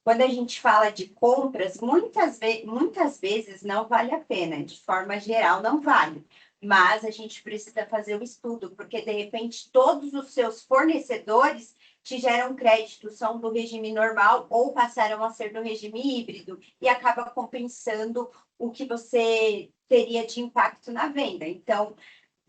quando a gente fala de compras, muitas vezes não vale a pena. De forma geral, não vale. Mas a gente precisa fazer o estudo, porque, de repente, todos os seus fornecedores te geram crédito, são do regime normal ou passaram a ser do regime híbrido e acaba compensando o que você teria de impacto na venda. Então,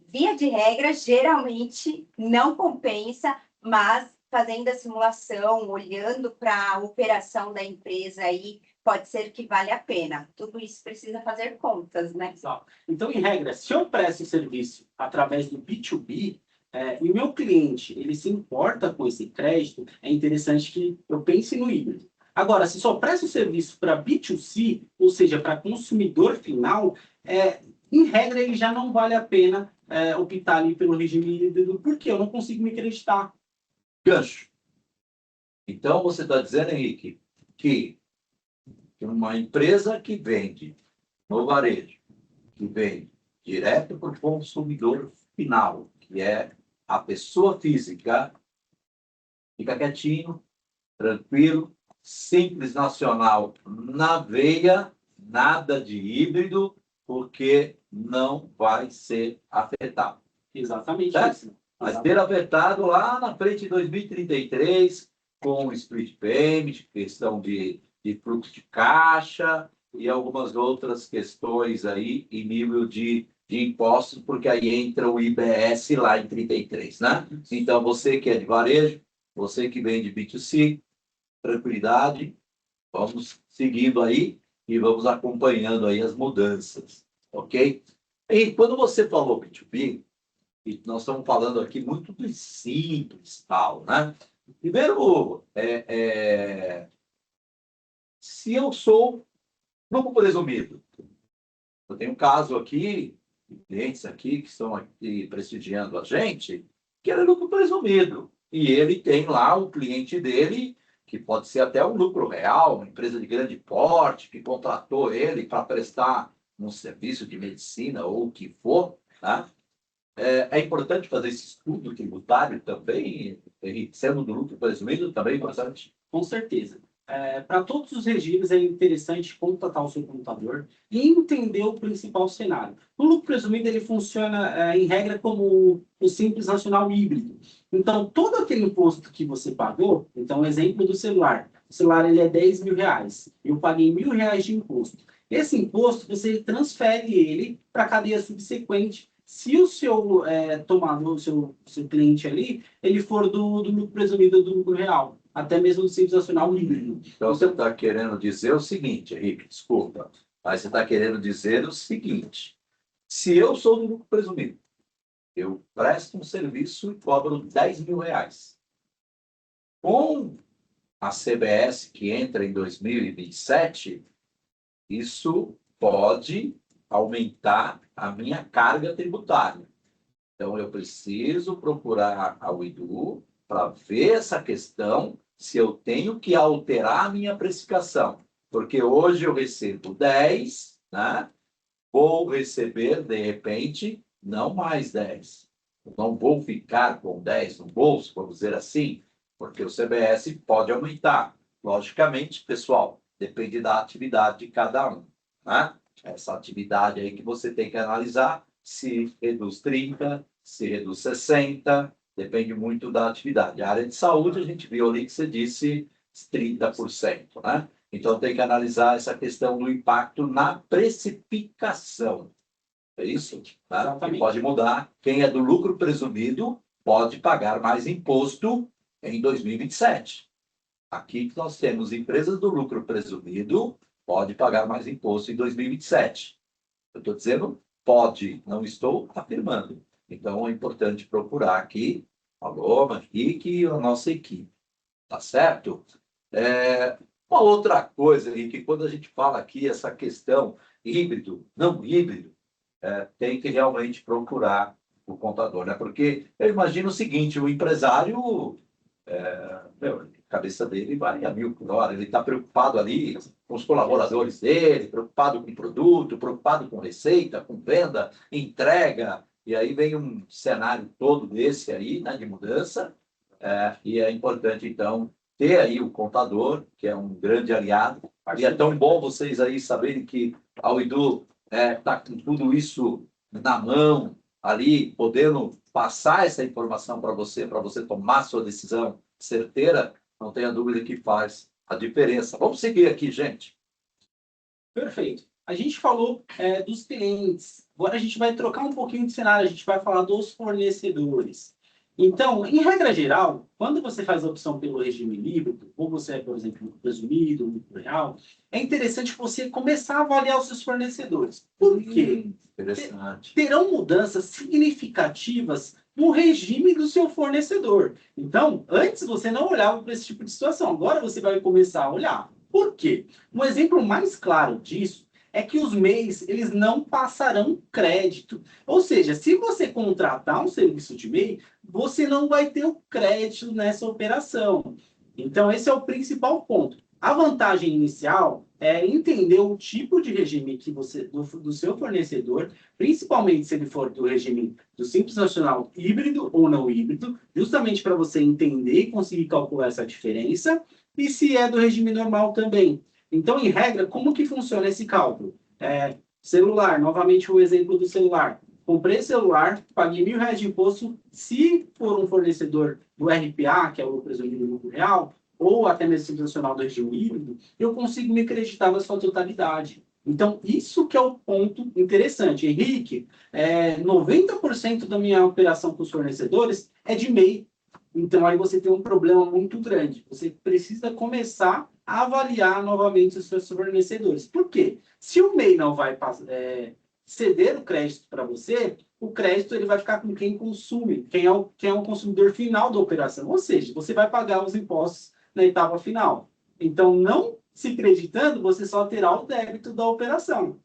via de regra, geralmente não compensa, mas fazendo a simulação, olhando para a operação da empresa aí, pode ser que vale a pena. Tudo isso precisa fazer contas, né? Então, em regra, se eu presto serviço através do B2B, e o meu cliente ele se importa com esse crédito, é interessante que eu pense no híbrido. Agora, se só presto serviço para B2C, ou seja, para consumidor final, em regra, ele já não vale a pena optar ali pelo regime híbrido, porque eu não consigo me acreditar. Gancho. Então, você está dizendo, Henrique, que uma empresa que vende no varejo, que vende direto para o consumidor final, que é a pessoa física, fica quietinho, tranquilo, Simples Nacional na veia, nada de híbrido, porque não vai ser afetado. Exatamente. Certo? Vai ser afetado lá na frente de 2033, com o split payment, questão de fluxo de caixa, e algumas outras questões aí em nível de impostos, porque aí entra o IBS lá em 33, né? Então, você que é de varejo, você que vem de B2C, tranquilidade, vamos seguindo aí e vamos acompanhando aí as mudanças, ok? E quando você falou B2B, e nós estamos falando aqui muito do simples, tal, né? Primeiro, se eu sou grupo presumido, eu tenho um caso aqui, clientes aqui que estão aqui prestigiando a gente, que ele é lucro presumido. E ele tem lá o cliente dele, que pode ser até um lucro real, uma empresa de grande porte, que contratou ele para prestar um serviço de medicina ou o que for, tá? É importante fazer esse estudo tributário também, sendo do lucro presumido, também é importante. Com certeza. Para todos os regimes, é interessante contatar o seu contador e entender o principal cenário. O lucro presumido ele funciona, em regra, como o Simples Nacional híbrido. Então, todo aquele imposto que você pagou, então, exemplo do celular. O celular ele é R$10.000. Eu paguei R$1.000 de imposto. Esse imposto, você transfere ele para a cadeia subsequente. Se o seu tomador, o seu cliente ali, ele for do lucro presumido do lucro real, até mesmo do Simples Nacional híbrido. Então, você está querendo dizer o seguinte, Henrique, desculpa, mas você está querendo dizer o seguinte: se eu sou do lucro presumido, eu presto um serviço e cobro R$10.000. Com a CBS que entra em 2027, isso pode aumentar a minha carga tributária. Então, eu preciso procurar a UIDU para ver essa questão, se eu tenho que alterar a minha precificação. Porque hoje eu recebo 10, né? Vou receber, de repente, não mais 10. Eu não vou ficar com 10 no bolso, vamos dizer assim, porque o CBS pode aumentar. Logicamente, pessoal, depende da atividade de cada um, né? Essa atividade aí que você tem que analisar, se reduz 30, se reduz 60, depende muito da atividade. A área de saúde, a gente viu ali que você disse 30%, né? Então, tem que analisar essa questão do impacto na precificação. É isso? Tá? Que pode mudar. Quem é do lucro presumido pode pagar mais imposto em 2027. Aqui nós temos empresas do lucro presumido, pode pagar mais imposto em 2027. Eu estou dizendo pode, não estou afirmando. Então, é importante procurar aqui, alô, Henrique e a nossa equipe. Tá certo? Uma outra coisa, Henrique, quando a gente fala aqui essa questão híbrido, não híbrido, tem que realmente procurar o contador, né? Porque eu imagino o seguinte, o empresário, a cabeça dele vai a 1.000 por hora, ele está preocupado ali com os colaboradores dele, preocupado com produto, preocupado com receita, com venda, entrega, e aí vem um cenário todo desse aí, né, de mudança, e é importante, então, ter aí o contador, que é um grande aliado, e é tão bom vocês aí saberem que a UIDU está com tudo isso na mão, ali, podendo passar essa informação para você tomar sua decisão certeira, não tenha dúvida que faz a diferença. Vamos seguir aqui, gente. Perfeito. A gente falou dos clientes. Agora a gente vai trocar um pouquinho de cenário, a gente vai falar dos fornecedores. Então, em regra geral, quando você faz a opção pelo regime híbrido, ou você é, por exemplo, presumido, lucro real, é interessante você começar a avaliar os seus fornecedores. Por quê? Interessante. Terão mudanças significativas no regime do seu fornecedor. Então, antes você não olhava para esse tipo de situação, agora você vai começar a olhar. Por quê? Um exemplo mais claro disso é que os MEIs, eles não passarão crédito. Ou seja, se você contratar um serviço de MEI, você não vai ter o crédito nessa operação. Então, esse é o principal ponto. A vantagem inicial é entender o tipo de regime que você, do seu fornecedor, principalmente se ele for do regime do Simples Nacional híbrido ou não híbrido, justamente para você entender e conseguir calcular essa diferença, e se é do regime normal também. Então, em regra, como que funciona esse cálculo? Celular, novamente o exemplo do celular. Comprei celular, paguei R$1.000 de imposto. Se for um fornecedor do RPA, que é o presumido lucro real, ou até mesmo Simples Nacional do regime híbrido, eu consigo me creditar na sua totalidade. Então, isso que é o ponto interessante. Henrique, 90% da minha operação com os fornecedores é de MEI. Então, aí você tem um problema muito grande. Você precisa começar a avaliar novamente os seus fornecedores. Por quê? Se o MEI não vai ceder o crédito para você, o crédito ele vai ficar com quem consome, quem é o consumidor final da operação. Ou seja, você vai pagar os impostos na etapa final. Então, não se creditando, você só terá o débito da operação.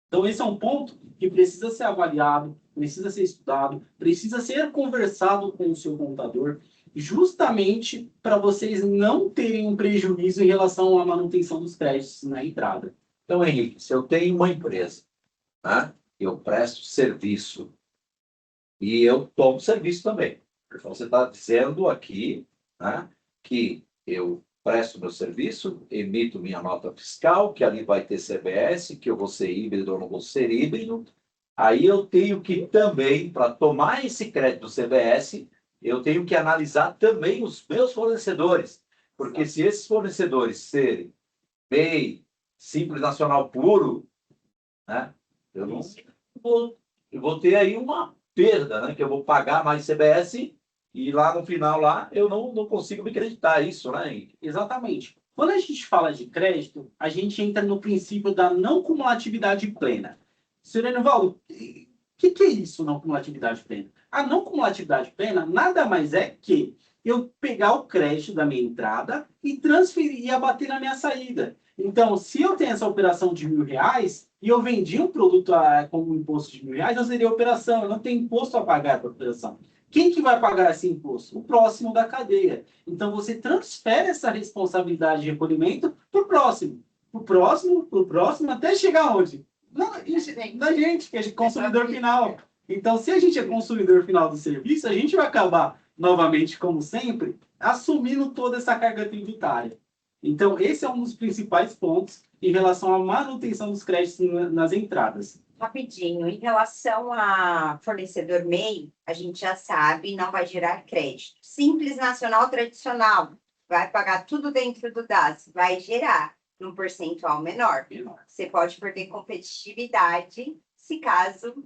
Então, esse é um ponto que precisa ser avaliado, precisa ser estudado, precisa ser conversado com o seu contador, justamente para vocês não terem um prejuízo em relação à manutenção dos créditos na entrada. Então, Henrique, se eu tenho uma empresa, né, eu presto serviço e eu tomo serviço também. Então, você está dizendo aqui, né, que eu presto meu serviço, emito minha nota fiscal, que ali vai ter CBS, que eu vou ser híbrido ou não vou ser híbrido. Aí eu tenho que também, para tomar esse crédito do CBS, eu tenho que analisar também os meus fornecedores. Porque se esses fornecedores serem MEI, Simples Nacional puro, né, eu vou ter aí uma perda, né, que eu vou pagar mais CBS e lá no final lá eu não consigo me acreditar isso, né, Henrique? Exatamente. Quando a gente fala de crédito, a gente entra no princípio da não cumulatividade plena. Senhor Enivaldo, o que é isso, não cumulatividade plena? A não cumulatividade plena nada mais é que eu pegar o crédito da minha entrada e transferir e abater na minha saída. Então, se eu tenho essa operação de R$1.000 e eu vendi um produto com um imposto de R$1.000, eu zerei a operação, eu não tenho imposto a pagar para a operação. Quem que vai pagar esse imposto? O próximo da cadeia. Então, você transfere essa responsabilidade de recolhimento para o próximo. Para o próximo, até chegar onde? Da gente, que é consumidor final. Então, se a gente é consumidor final do serviço, a gente vai acabar, novamente, como sempre, assumindo toda essa carga tributária. Então, esse é um dos principais pontos em relação à manutenção dos créditos nas entradas. Rapidinho, em relação a fornecedor MEI, a gente já sabe, não vai gerar crédito. Simples Nacional tradicional, vai pagar tudo dentro do DAS, vai gerar num percentual menor. Você pode perder competitividade se caso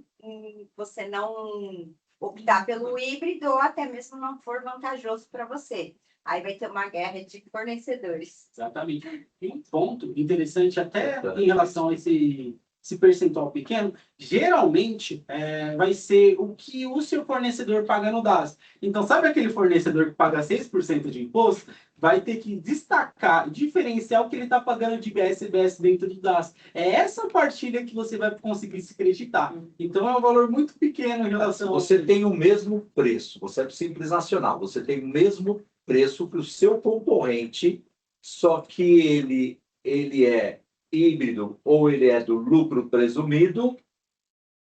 você não optar pelo híbrido ou até mesmo não for vantajoso para você. Aí vai ter uma guerra de fornecedores. Exatamente. E um ponto interessante até em relação a esse percentual pequeno, geralmente vai ser o que o seu fornecedor paga no DAS. Então, sabe aquele fornecedor que paga 6% de imposto? Vai ter que destacar, diferenciar o que ele está pagando de IBS e CBS dentro do DAS. É essa partilha que você vai conseguir se creditar. Então, é um valor muito pequeno em relação... Você tem o mesmo preço, você é do Simples Nacional, você tem o mesmo preço que o seu concorrente, só que ele é híbrido ou ele é do lucro presumido,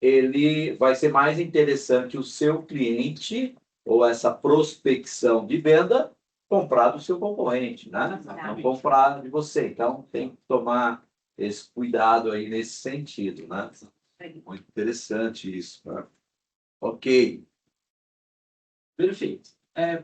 ele vai ser mais interessante o seu cliente ou essa prospecção de venda comprar do seu concorrente, né? Não comprar de você. Então, tem que tomar esse cuidado aí nesse sentido, né? Muito interessante isso, né? Ok. Perfeito.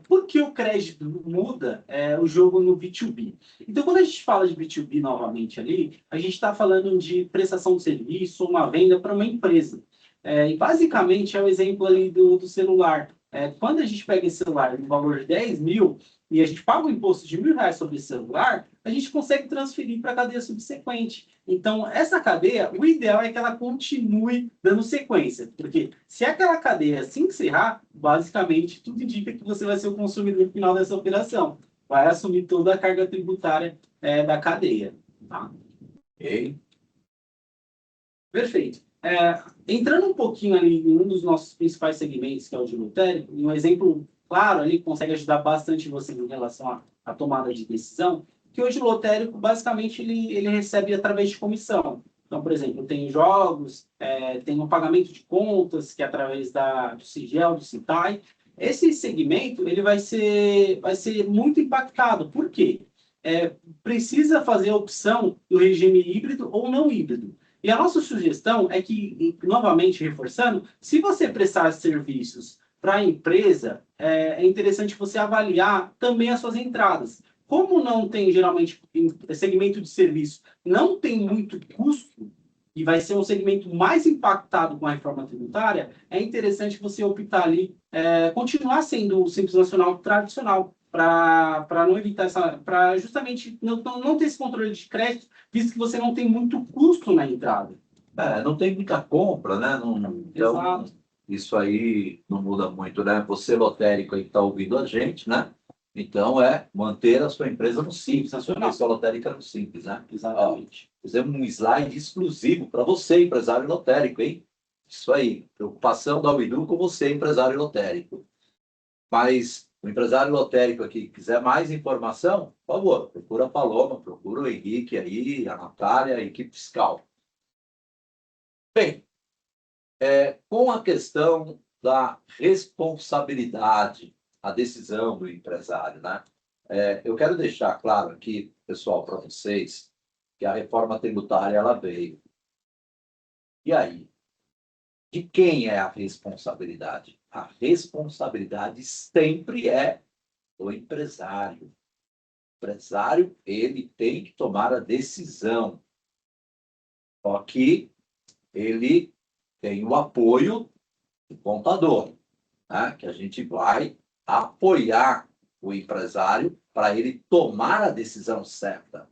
Por que o crédito muda o jogo no B2B? Então, quando a gente fala de B2B novamente ali, a gente está falando de prestação de serviço, uma venda para uma empresa. E basicamente é o exemplo ali do celular. Quando a gente pega esse celular no valor de 10 mil e a gente paga um imposto de R$1.000 sobre esse celular, a gente consegue transferir para a cadeia subsequente. Então, essa cadeia, o ideal é que ela continue dando sequência, porque se aquela cadeia se encerrar, basicamente, tudo indica que você vai ser o consumidor final dessa operação. Vai assumir toda a carga tributária da cadeia. Tá? Ok. Perfeito. Entrando um pouquinho ali em um dos nossos principais segmentos, que é o de lotérico, um exemplo claro ali que consegue ajudar bastante você em relação à tomada de decisão, que hoje o lotérico, basicamente, ele recebe através de comissão. Então, por exemplo, tem jogos, tem um pagamento de contas, que é através do Sigel, do Citai. Esse segmento ele vai ser muito impactado. Por quê? Precisa fazer a opção do regime híbrido ou não híbrido. E a nossa sugestão é que, novamente reforçando, se você prestar serviços para a empresa, é interessante você avaliar também as suas entradas. como não tem, geralmente, em segmento de serviço, não tem muito custo, e vai ser um segmento mais impactado com a reforma tributária, é interessante você optar ali, continuar sendo o Simples Nacional tradicional, para não evitar para justamente não ter esse controle de crédito, visto que você não tem muito custo na entrada. Não tem muita compra, né? Então, Exato. isso aí não muda muito, né? Você, lotérico aí que está ouvindo a gente, né? Então, manter a sua empresa no Simples Nacional. A sua lotérica no Simples, né? Exatamente. Fizemos um slide exclusivo para você, empresário lotérico, hein? Isso aí, preocupação da Uidu com você, empresário lotérico. Mas o empresário lotérico aqui que quiser mais informação, por favor, procura a Paloma, procura o Henrique aí, a Natália, a equipe fiscal. Bem, com a questão da responsabilidade, a decisão do empresário, né? Eu quero deixar claro aqui, pessoal, para vocês, que a reforma tributária ela veio. E aí? De quem é a responsabilidade? A responsabilidade sempre é do empresário. O empresário, ele tem que tomar a decisão. Só que ele tem o apoio do contador, né? Que a gente vai apoiar o empresário para ele tomar a decisão certa.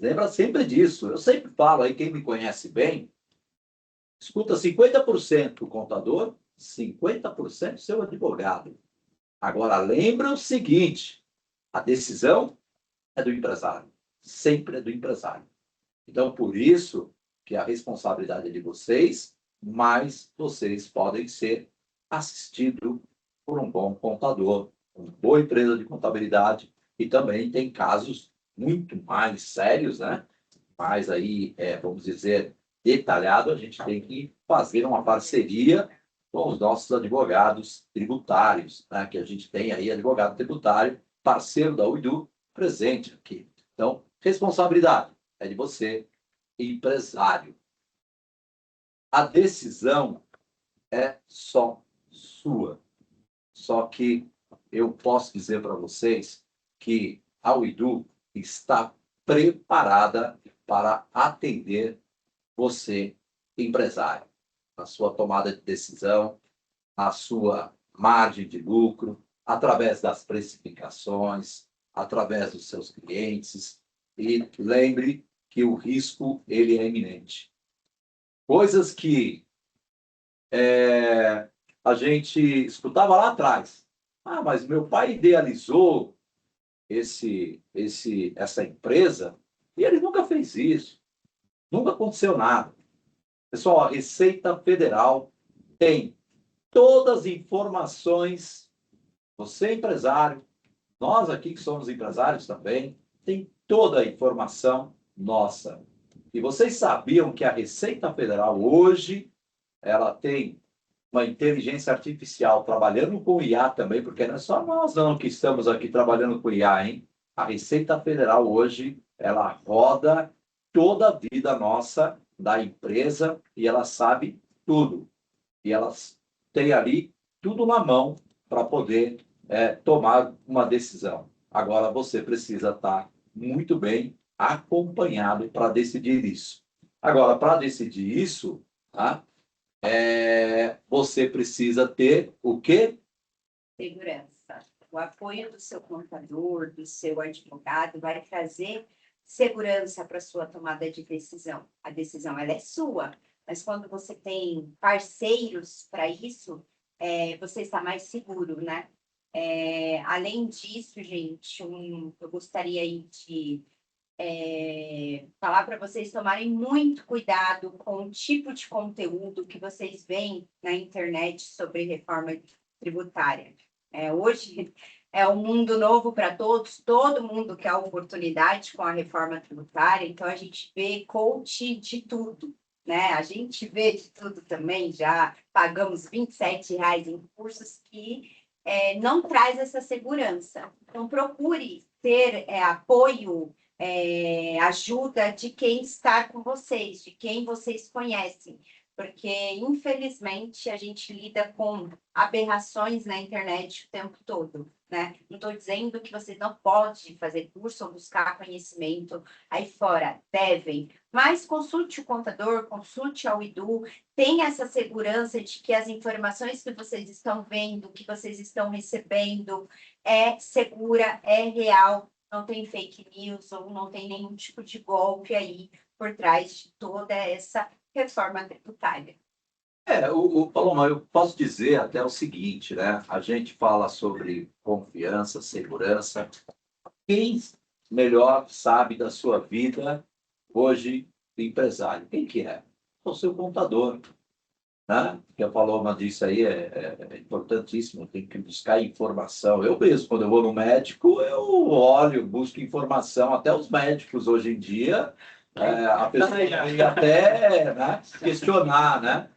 Lembra sempre disso. Eu sempre falo aí, quem me conhece bem, escuta 50% o contador, 50% seu advogado. Agora, lembra o seguinte, a decisão é do empresário. Sempre é do empresário. Então, por isso que a responsabilidade é de vocês, mas vocês podem ser assistidos por um bom contador, uma boa empresa de contabilidade, e também tem casos muito mais sérios, né? Mais aí, vamos dizer, detalhado, a gente tem que fazer uma parceria com os nossos advogados tributários, né? Que a gente tem aí advogado tributário, parceiro da Uidu, presente aqui. Então, responsabilidade é de você, empresário. A decisão é só sua. Só que eu posso dizer para vocês que a Uidu está preparada para atender você, empresário, na sua tomada de decisão, na sua margem de lucro, através das precificações, através dos seus clientes. E lembre que o risco ele é iminente. Coisas que a gente escutava lá atrás. Mas meu pai idealizou essa empresa e ele nunca fez isso. Nunca aconteceu nada. Pessoal, a Receita Federal tem todas as informações. Você, empresário, nós aqui que somos empresários também, tem toda a informação nossa. E vocês sabiam que a Receita Federal hoje, ela tem uma inteligência artificial trabalhando com IA também, porque não é só nós não que estamos aqui trabalhando com IA, hein? A Receita Federal hoje, ela roda toda a vida nossa da empresa e ela sabe tudo. E elas têm ali tudo na mão para poder tomar uma decisão. Agora, você precisa estar muito bem acompanhado para decidir isso. Agora, para decidir isso, tá? Você precisa ter o quê? Segurança. O apoio do seu contador, do seu advogado, vai trazer segurança para a sua tomada de decisão. A decisão ela é sua, mas quando você tem parceiros para isso, você está mais seguro, né? Além disso, gente, eu gostaria aí de falar para vocês tomarem muito cuidado com o tipo de conteúdo que vocês veem na internet sobre reforma tributária. Hoje é um mundo novo para todos, todo mundo quer oportunidade com a reforma tributária, então a gente vê coach de tudo, né? A gente vê de tudo também, já pagamos R$27 em cursos que não traz essa segurança. Então procure ter apoio, ajuda de quem está com vocês, de quem vocês conhecem, porque, infelizmente, a gente lida com aberrações na internet o tempo todo, né? Não estou dizendo que você não pode fazer curso ou buscar conhecimento aí fora, devem, mas consulte o contador, consulte a UIDU, tenha essa segurança de que as informações que vocês estão vendo, que vocês estão recebendo, é segura, é real, não tem fake news ou não tem nenhum tipo de golpe aí por trás de toda essa reforma tributária. Paloma, eu posso dizer até o seguinte, né? A gente fala sobre confiança, segurança. Quem melhor sabe da sua vida hoje de empresário? Quem que é? O seu contador, né? Que a Paloma disse aí é importantíssimo, tem que buscar informação. Eu mesmo, quando eu vou no médico, eu olho, busco informação. Até os médicos hoje em dia, a pessoa tem até, né, questionar, né?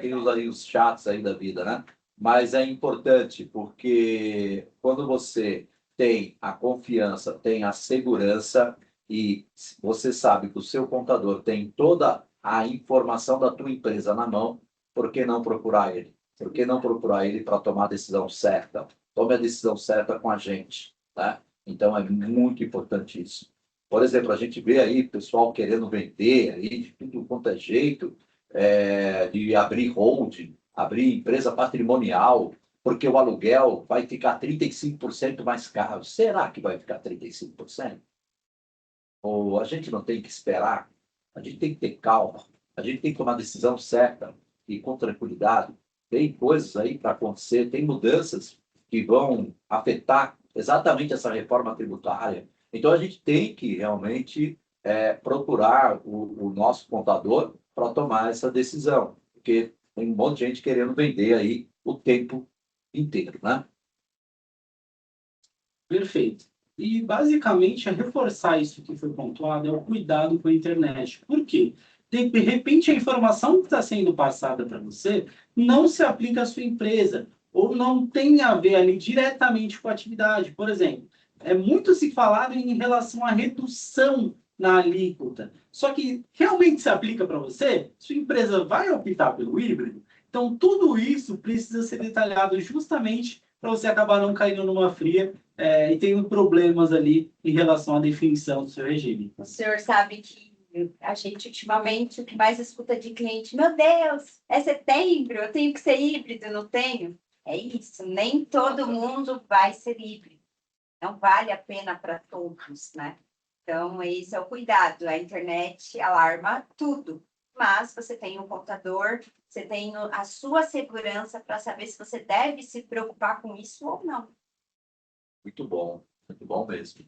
Tem os chats aí da vida, né? Mas é importante porque quando você tem a confiança, tem a segurança e você sabe que o seu contador tem toda a informação da tua empresa na mão, por que não procurar ele? Por que não procurar ele para tomar a decisão certa? Tome a decisão certa com a gente, tá? Então, é muito importante isso. Por exemplo, a gente vê aí pessoal querendo vender aí de tudo quanto é jeito, de abrir holding, abrir empresa patrimonial, porque o aluguel vai ficar 35% mais caro. Será que vai ficar 35%? Ou a gente não tem que esperar? A gente tem que ter calma. A gente tem que tomar a decisão certa e com tranquilidade. Tem coisas aí para acontecer, tem mudanças que vão afetar exatamente essa reforma tributária. Então, a gente tem que realmente procurar o nosso contador para tomar essa decisão, porque tem um monte de gente querendo vender aí o tempo inteiro, né? Perfeito. E, basicamente, a reforçar isso que foi pontuado é o cuidado com a internet. Por quê? De repente, a informação que está sendo passada para você não se aplica à sua empresa ou não tem a ver ali diretamente com a atividade. Por exemplo, é muito se falado em relação à redução na alíquota. Só que realmente se aplica para você? Sua empresa vai optar pelo híbrido? Então, tudo isso precisa ser detalhado justamente para você acabar não caindo numa fria e tendo problemas ali em relação à definição do seu regime. O senhor sabe que a gente, ultimamente, o que mais escuta de cliente, meu Deus, é setembro, eu tenho que ser híbrido, não tenho? É isso, nem todo mundo vai ser híbrido. Não vale a pena para todos, né? Então, esse é o cuidado. A internet alarma tudo. Mas você tem um contador, você tem a sua segurança para saber se você deve se preocupar com isso ou não. Muito bom mesmo.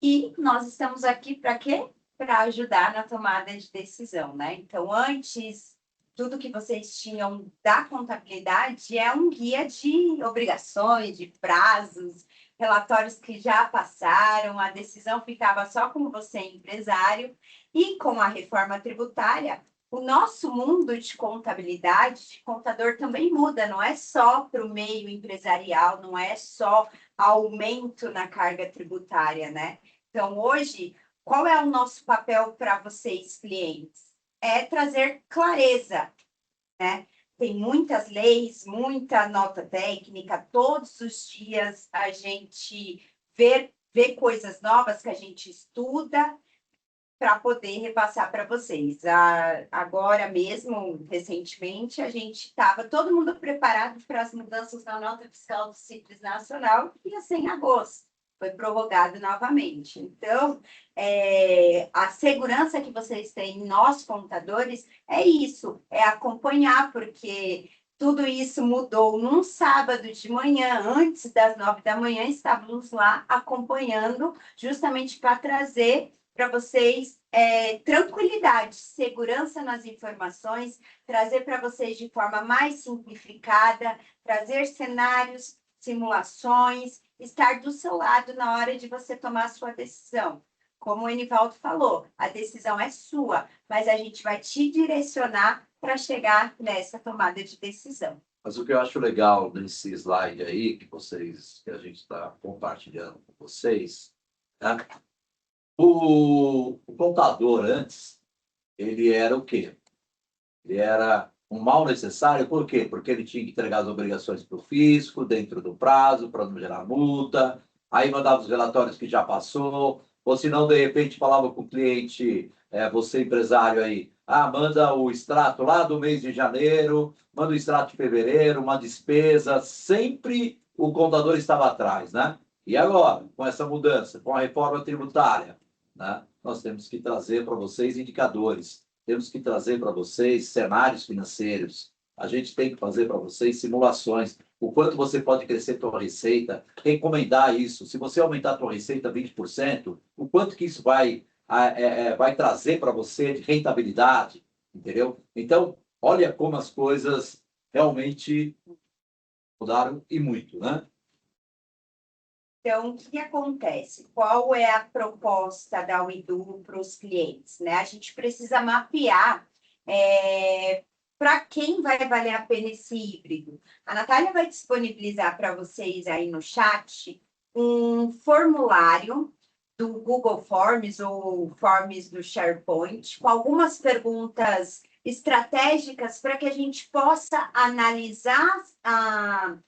E nós estamos aqui para quê? Para ajudar na tomada de decisão, né? Então, antes, tudo que vocês tinham da contabilidade é um guia de obrigações, de prazos, relatórios que já passaram, a decisão ficava só com você, empresário, e com a reforma tributária, o nosso mundo de contabilidade, de contador também muda, não é só para o meio empresarial, não é só aumento na carga tributária, né? Então, hoje, qual é o nosso papel para vocês, clientes? É trazer clareza, né? Tem muitas leis, muita nota técnica, todos os dias a gente vê coisas novas que a gente estuda para poder repassar para vocês. Agora mesmo, recentemente, a gente estava todo mundo preparado para as mudanças na nota fiscal do Simples Nacional, que ia ser em agosto. Foi prorrogado novamente. Então, a segurança que vocês têm, nós contadores, é isso, é acompanhar, porque tudo isso mudou num sábado de manhã, antes das 9 da manhã, estávamos lá acompanhando, justamente para trazer para vocês tranquilidade, segurança nas informações, trazer para vocês de forma mais simplificada, trazer cenários, simulações, estar do seu lado na hora de você tomar a sua decisão. Como o Enivaldo falou, a decisão é sua, mas a gente vai te direcionar para chegar nessa tomada de decisão. Mas o que eu acho legal nesse slide aí, que a gente está compartilhando com vocês, né? O contador antes, ele era o quê? Ele era um mal necessário, por quê? Porque ele tinha que entregar as obrigações para o fisco, dentro do prazo, para não gerar multa, aí mandava os relatórios que já passou, ou se não, de repente, falava com o cliente, você empresário aí, manda o extrato lá do mês de janeiro, manda o extrato de fevereiro, uma despesa, sempre o contador estava atrás, né? E agora, com essa mudança, com a reforma tributária, né, nós temos que trazer para vocês indicadores, temos que trazer para vocês cenários financeiros, a gente tem que fazer para vocês simulações, o quanto você pode crescer sua receita, encomendar isso. Se você aumentar a sua receita 20%, o quanto que isso vai trazer para você de rentabilidade, entendeu? Então, olha como as coisas realmente mudaram e muito, né? Então, o que acontece? Qual é a proposta da Uidu para os clientes, né? A gente precisa mapear para quem vai valer a pena esse híbrido. A Natália vai disponibilizar para vocês aí no chat um formulário do Google Forms ou Forms do SharePoint, com algumas perguntas estratégicas para que a gente possa analisar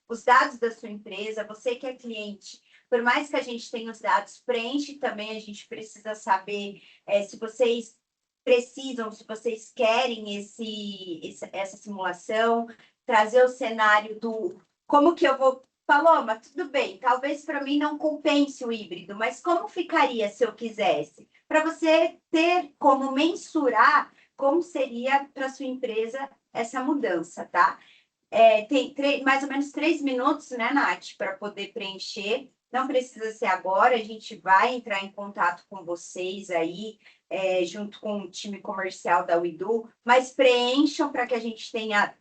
os dados da sua empresa, você que é cliente. Por mais que a gente tenha os dados, preenche também, a gente precisa saber se vocês precisam, se vocês querem essa simulação, trazer o cenário do como que eu vou... Paloma, tudo bem, talvez para mim não compense o híbrido, mas como ficaria se eu quisesse? Para você ter como mensurar como seria para sua empresa essa mudança, tá? Tem mais ou menos 3 minutos, né, Nath, para poder preencher. Não precisa ser agora, a gente vai entrar em contato com vocês aí, junto com o time comercial da Uidu, mas preencham para que a gente tenha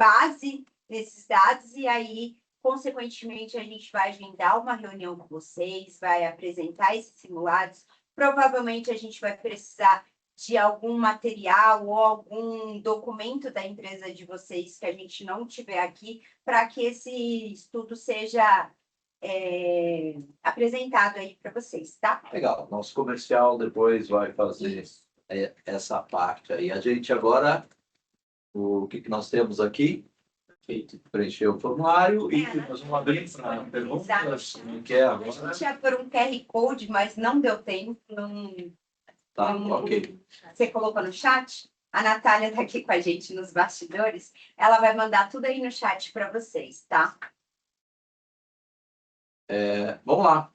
base nesses dados e aí, consequentemente, a gente vai agendar uma reunião com vocês, vai apresentar esses simulados. Provavelmente a gente vai precisar de algum material ou algum documento da empresa de vocês que a gente não tiver aqui, para que esse estudo seja apresentado aí para vocês, tá? Legal. Nosso comercial depois vai fazer essa parte aí. A gente agora, o que nós temos aqui? Preencher o formulário e nós vamos abrir para perguntas. Que é agora. A gente ia por um QR Code, mas não deu tempo. Tá, ok. Você colocou no chat? A Natália está aqui com a gente nos bastidores. Ela vai mandar tudo aí no chat para vocês, tá? Vamos lá.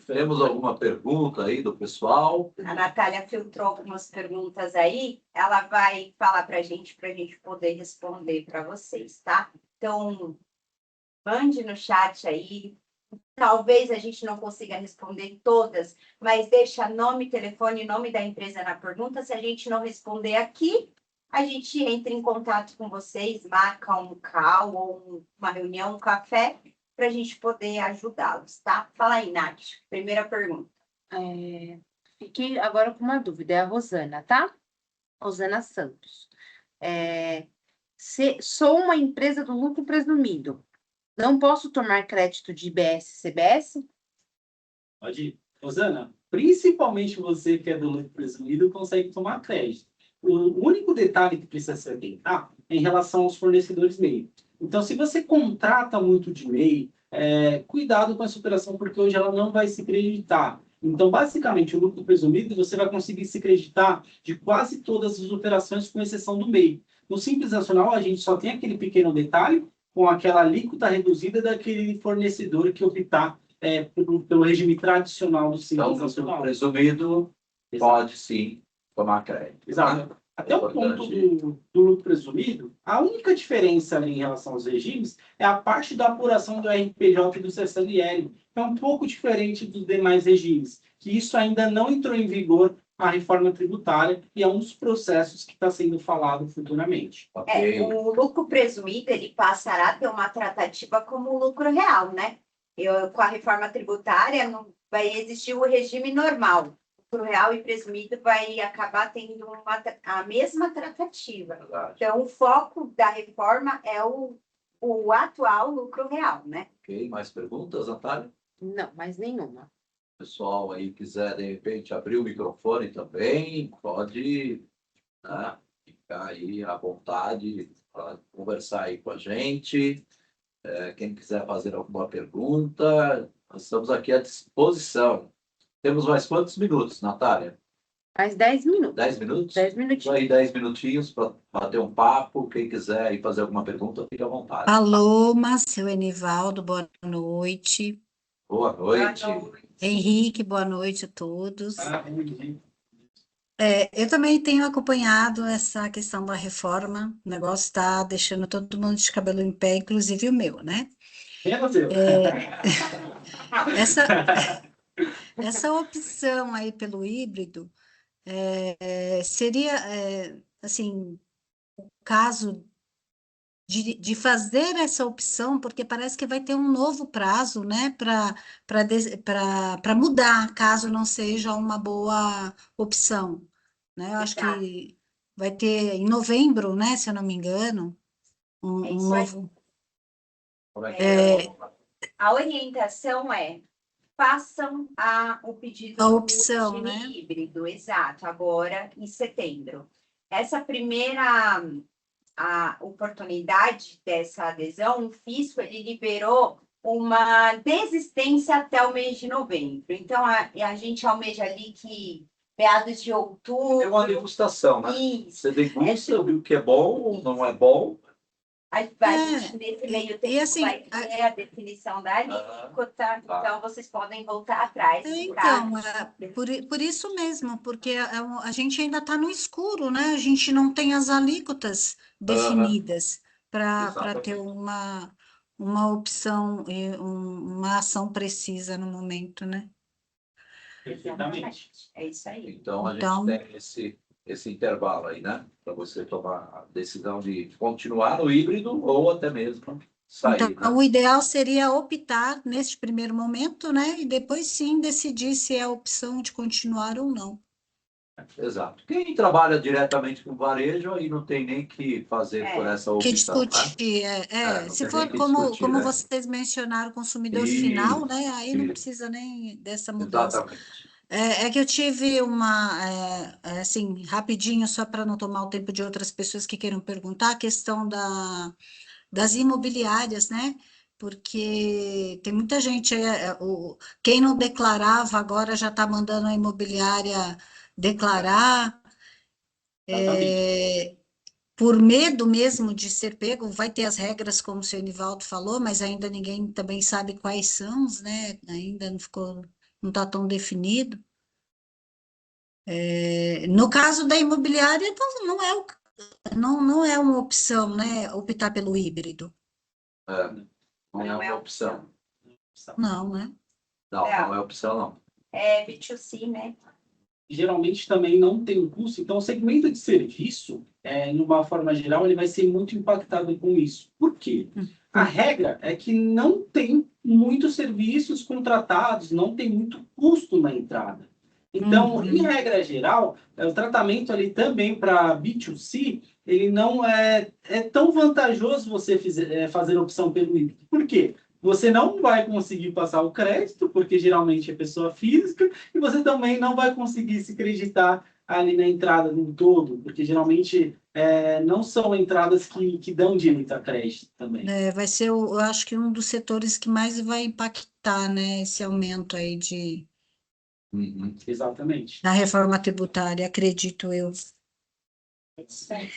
Temos alguma pergunta aí do pessoal? A Natália filtrou algumas perguntas aí. Ela vai falar para a gente poder responder para vocês, tá? Então, mande no chat aí. Talvez a gente não consiga responder todas, mas deixa nome, telefone e nome da empresa na pergunta. Se a gente não responder aqui, a gente entra em contato com vocês, marca um call ou uma reunião, um café, para a gente poder ajudá-los, tá? Fala aí, Nath. Primeira pergunta. Fiquei agora com uma dúvida, é a Rosana, tá? Rosana Santos. Sou uma empresa do lucro presumido. Não posso tomar crédito de IBS, CBS? Pode ir. Rosana, principalmente você que é do lucro presumido consegue tomar crédito. O único detalhe que precisa se atentar é em relação aos fornecedores MEI. Então, se você contrata muito de MEI, cuidado com essa operação, porque hoje ela não vai se creditar. Então, basicamente, o lucro presumido, você vai conseguir se creditar de quase todas as operações, com exceção do MEI. No Simples Nacional, a gente só tem aquele pequeno detalhe, com aquela alíquota reduzida daquele fornecedor que optar pelo regime tradicional do Simples Nacional. Então, presumido, pode sim tomar crédito. Exato. Até o ponto do lucro presumido, a única diferença ali em relação aos regimes é a parte da apuração do RPJ e do CSLL. É um pouco diferente dos demais regimes, que isso ainda não entrou em vigor a reforma tributária e é um dos processos que está sendo falado futuramente. O lucro presumido, ele passará a ter uma tratativa como lucro real, né? Com a reforma tributária, não vai existir o regime normal. Lucro real e presumido vai acabar tendo a mesma tratativa. Verdade. Então, o foco da reforma é o atual lucro real, né? Ok, mais perguntas, Natália? Não, mais nenhuma. pessoal aí quiser, de repente, abrir o microfone também, pode, né, ficar aí à vontade para conversar aí com a gente. Quem quiser fazer alguma pergunta, nós estamos aqui à disposição. Temos mais quantos minutos, Natália? Mais 10 minutos. 10 minutos? 10 minutinhos. Aí 10 minutinhos para bater um papo. Quem quiser ir fazer alguma pergunta, fique à vontade. Paloma, seu Enivaldo, boa noite. Boa noite. Henrique, boa noite a todos. Eu também tenho acompanhado essa questão da reforma. O negócio está deixando todo mundo de cabelo em pé, inclusive o meu, né? Essa opção aí pelo híbrido seria, assim, o caso de fazer essa opção, porque parece que vai ter um novo prazo, né, para mudar, caso não seja uma boa opção, né? Eu acho que vai ter em novembro, né, se eu não me engano, um isso aí. novo... Como é que é? A orientação é façam o pedido A do opção, regime né? híbrido, exato, agora em setembro. Essa primeira a oportunidade dessa adesão, o fisco ele liberou uma desistência até o mês de novembro. Então, a gente almeja ali que meados de outubro... É uma degustação, né? Isso. Você degusta, viu o que é bom ou não é bom. A gente, nesse meio tempo, e assim, vai ter a definição da alíquota, então vocês podem voltar atrás. Então, por isso mesmo, porque a gente ainda está no escuro, né? A gente não tem as alíquotas definidas para ter uma opção, uma ação precisa no momento, né? Perfeitamente. É isso aí. Então, a gente tem esse intervalo aí, né? Para você tomar a decisão de continuar no híbrido ou até mesmo sair. Então, né? o ideal seria optar neste primeiro momento, né? E depois sim decidir se é a opção de continuar ou não. Exato. Quem trabalha diretamente com varejo aí não tem nem que fazer por essa opção. Que discutir, Não se tem for nem que como discutir, né? vocês mencionaram, o consumidor Isso, final, né? Aí não isso. precisa nem dessa mudança. Exatamente. É que eu tive assim, rapidinho, só para não tomar o tempo de outras pessoas que queiram perguntar, a questão das imobiliárias, né? Porque tem muita gente, quem não declarava agora já está mandando a imobiliária declarar, por medo mesmo de ser pego, vai ter as regras, como o senhor Nivaldo falou, mas ainda ninguém também sabe quais são, né? Ainda não está tão definido. No caso da imobiliária, então, não é uma opção, né? Optar pelo híbrido. Não é uma opção. Não, né? Não é opção, não. É B2C, né? Geralmente também não tem um custo, então o segmento de serviço, de uma forma geral, ele vai ser muito impactado com isso. Por quê? A regra é que não tem muitos serviços contratados, não tem muito custo na entrada. Então, em regra geral, o tratamento ali também para B2C, ele não é tão vantajoso você fazer a opção pelo híbrido. Por quê? Você não vai conseguir passar o crédito, porque geralmente é pessoa física, e você também não vai conseguir se creditar ali na entrada no todo, porque geralmente não são entradas que dão direito a crédito também. Vai ser, eu acho que um dos setores que mais vai impactar, né, esse aumento aí Exatamente. da reforma tributária, acredito eu. É isso aí.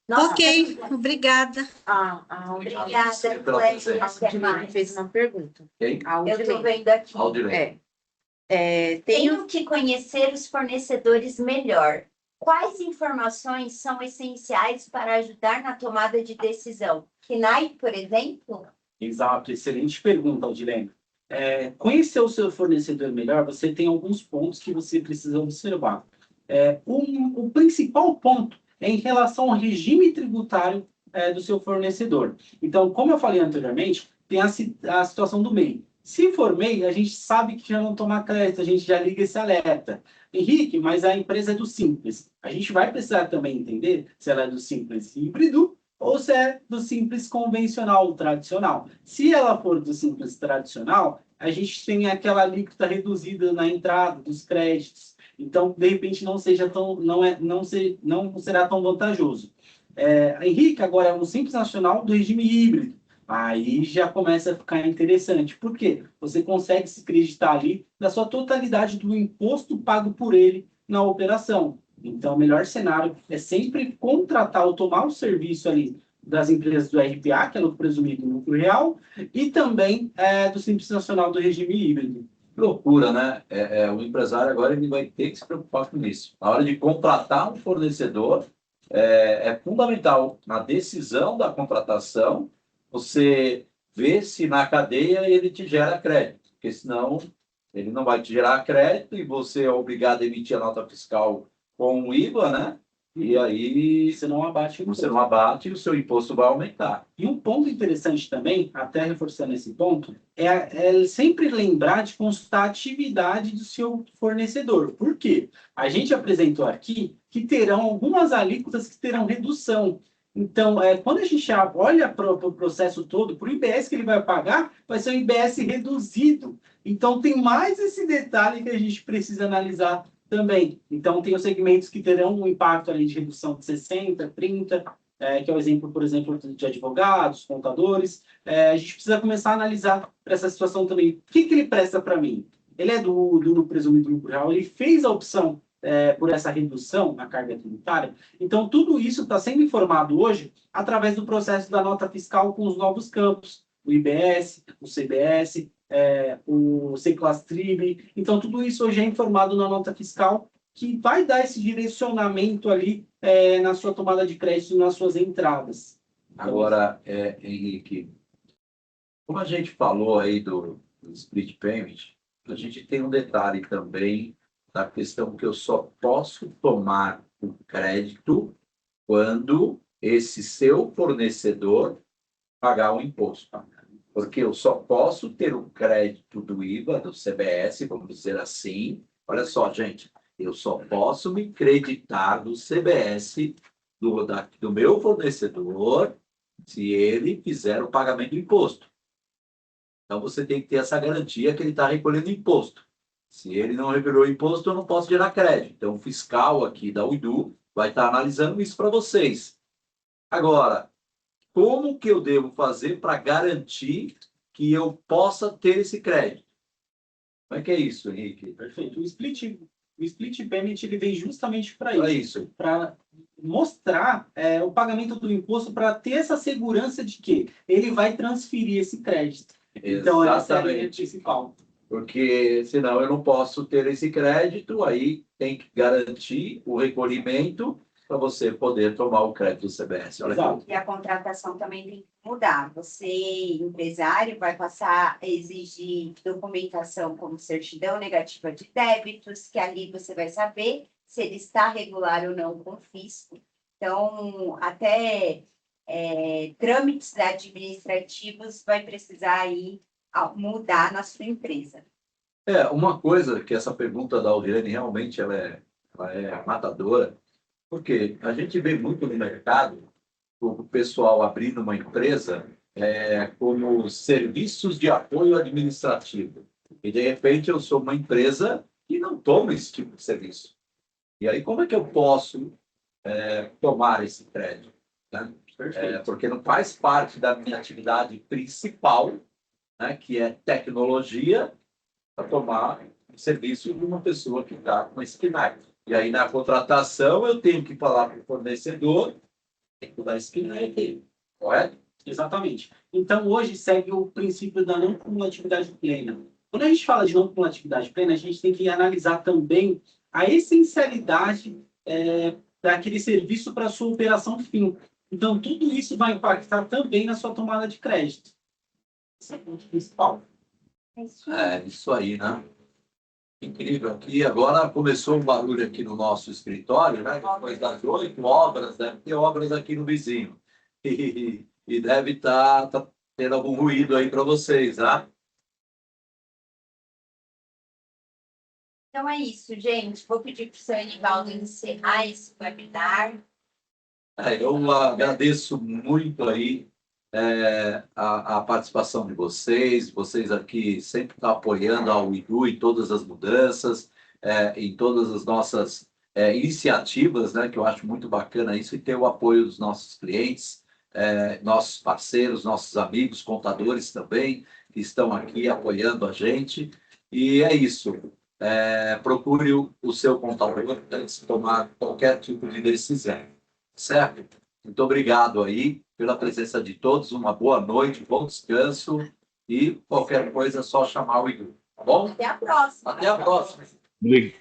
Nossa, Ok, obrigada. Obrigada, A Aldilene fez uma pergunta. Quem? Eu estou vendo aqui. Aldilene. Tenho que conhecer os fornecedores melhor. Quais informações são essenciais para ajudar na tomada de decisão? KNAI, por exemplo? Exato, excelente pergunta, Aldilene. Conhecer o seu fornecedor melhor, você tem alguns pontos que você precisa observar. O principal ponto é em relação ao regime tributário do seu fornecedor. Então, como eu falei anteriormente, tem a situação do MEI. Se for MEI, a gente sabe que já não toma crédito, a gente já liga esse alerta. Henrique, mas a empresa é do Simples. A gente vai precisar também entender se ela é do Simples híbrido ou se é do simples convencional, tradicional. Se ela for do simples tradicional, a gente tem aquela alíquota reduzida na entrada dos créditos. Então, de repente, não será tão vantajoso. Henrique, agora é um simples nacional do regime híbrido. Aí já começa a ficar interessante. Por quê? Você consegue se creditar ali da sua totalidade do imposto pago por ele na operação. Então, o melhor cenário é sempre contratar ou tomar o serviço ali das empresas do RPA, que é o presumido lucro real, e também do Simples Nacional do regime híbrido. Que loucura, né? O empresário agora ele vai ter que se preocupar com isso. Na hora de contratar um fornecedor, é fundamental na decisão da contratação você ver se na cadeia ele te gera crédito, porque senão ele não vai te gerar crédito e você é obrigado a emitir a nota fiscal com o IVA, né? E aí Você não abate o você imposto. não abate e o seu imposto vai aumentar. E um ponto interessante também, até reforçando esse ponto, é sempre lembrar de consultar a atividade do seu fornecedor. Por quê? A gente apresentou aqui que terão algumas alíquotas que terão redução. Então, quando a gente olha para o processo todo, para o IBS que ele vai pagar, vai ser um IBS reduzido. Então, tem mais esse detalhe que a gente precisa analisar também. Então, tem os segmentos que terão um impacto ali de redução de 60%, 30%, que é o exemplo, por exemplo, de advogados, contadores. A gente precisa começar a analisar para essa situação também. O que ele presta para mim? Ele é do presumido lucro real, ele fez a opção por essa redução na carga tributária. Então, tudo isso está sendo informado hoje através do processo da nota fiscal com os novos campos, o IBS, o CBS, o C-Class-Trib. Então, tudo isso hoje é informado na nota fiscal, que vai dar esse direcionamento ali na sua tomada de crédito, nas suas entradas. Agora, Henrique, como a gente falou aí do split payment, a gente tem um detalhe também da questão que eu só posso tomar o crédito quando esse seu fornecedor pagar o imposto. Porque eu só posso ter o crédito do IVA, do CBS, vamos dizer assim. Olha só, gente, eu só posso me creditar do CBS do meu fornecedor se ele fizer o pagamento do imposto. Então, você tem que ter essa garantia que ele está recolhendo imposto. Se ele não recolheu imposto, eu não posso gerar crédito. Então, o fiscal aqui da UIDU vai estar analisando isso para vocês. Agora, como que eu devo fazer para garantir que eu possa ter esse crédito? Como é que é isso, Henrique? Perfeito. O split payment ele vem justamente para Para isso. isso. Para mostrar o pagamento do imposto, para ter essa segurança de que ele vai transferir esse crédito. Então, essa é a linha principal. Porque senão eu não posso ter esse crédito, aí tem que garantir o recolhimento para você poder tomar o crédito do CBS. Olha aqui. E a contratação também tem que mudar. Você, empresário, vai passar a exigir documentação como certidão negativa de débitos, que ali você vai saber se ele está regular ou não com o fisco. Então, até trâmites administrativos vai precisar aí mudar na sua empresa. Uma coisa que essa pergunta da Audriane realmente ela é matadora, porque a gente vê muito no mercado o pessoal abrindo uma empresa como serviços de apoio administrativo. E, de repente, eu sou uma empresa que não toma esse tipo de serviço. E aí, como é que eu posso tomar esse crédito? Né? Porque não faz parte da minha atividade principal, né, que é tecnologia, para tomar o serviço de uma pessoa que está com esse KNAI. E aí, na contratação, eu tenho que falar para o fornecedor, tem que dar esse KNAI aqui, correto? Exatamente. Então, hoje segue o princípio da não cumulatividade plena. Quando a gente fala de não cumulatividade plena, a gente tem que analisar também a essencialidade daquele serviço para a sua operação fim. Então, tudo isso vai impactar também na sua tomada de crédito. Esse é o ponto principal. Isso aí, né? Incrível. Aqui agora começou um barulho aqui no nosso escritório, né? Depois das 8 obras, deve ter obras aqui no vizinho. E deve estar tendo algum ruído aí para vocês, tá? Então é isso, gente. Vou pedir para o seu Enivaldo encerrar esse webinar. Eu agradeço muito aí a participação de vocês aqui sempre estão apoiando a Uidu em todas as mudanças, em todas as nossas iniciativas, né, que eu acho muito bacana isso, e ter o apoio dos nossos clientes, nossos parceiros, nossos amigos, contadores também, que estão aqui apoiando a gente, e é isso. Procure o seu contador antes de tomar qualquer tipo de decisão, certo? Muito obrigado aí pela presença de todos, uma boa noite, bom descanso e qualquer coisa é só chamar o Igor, tá bom? Até a próxima. Até a próxima.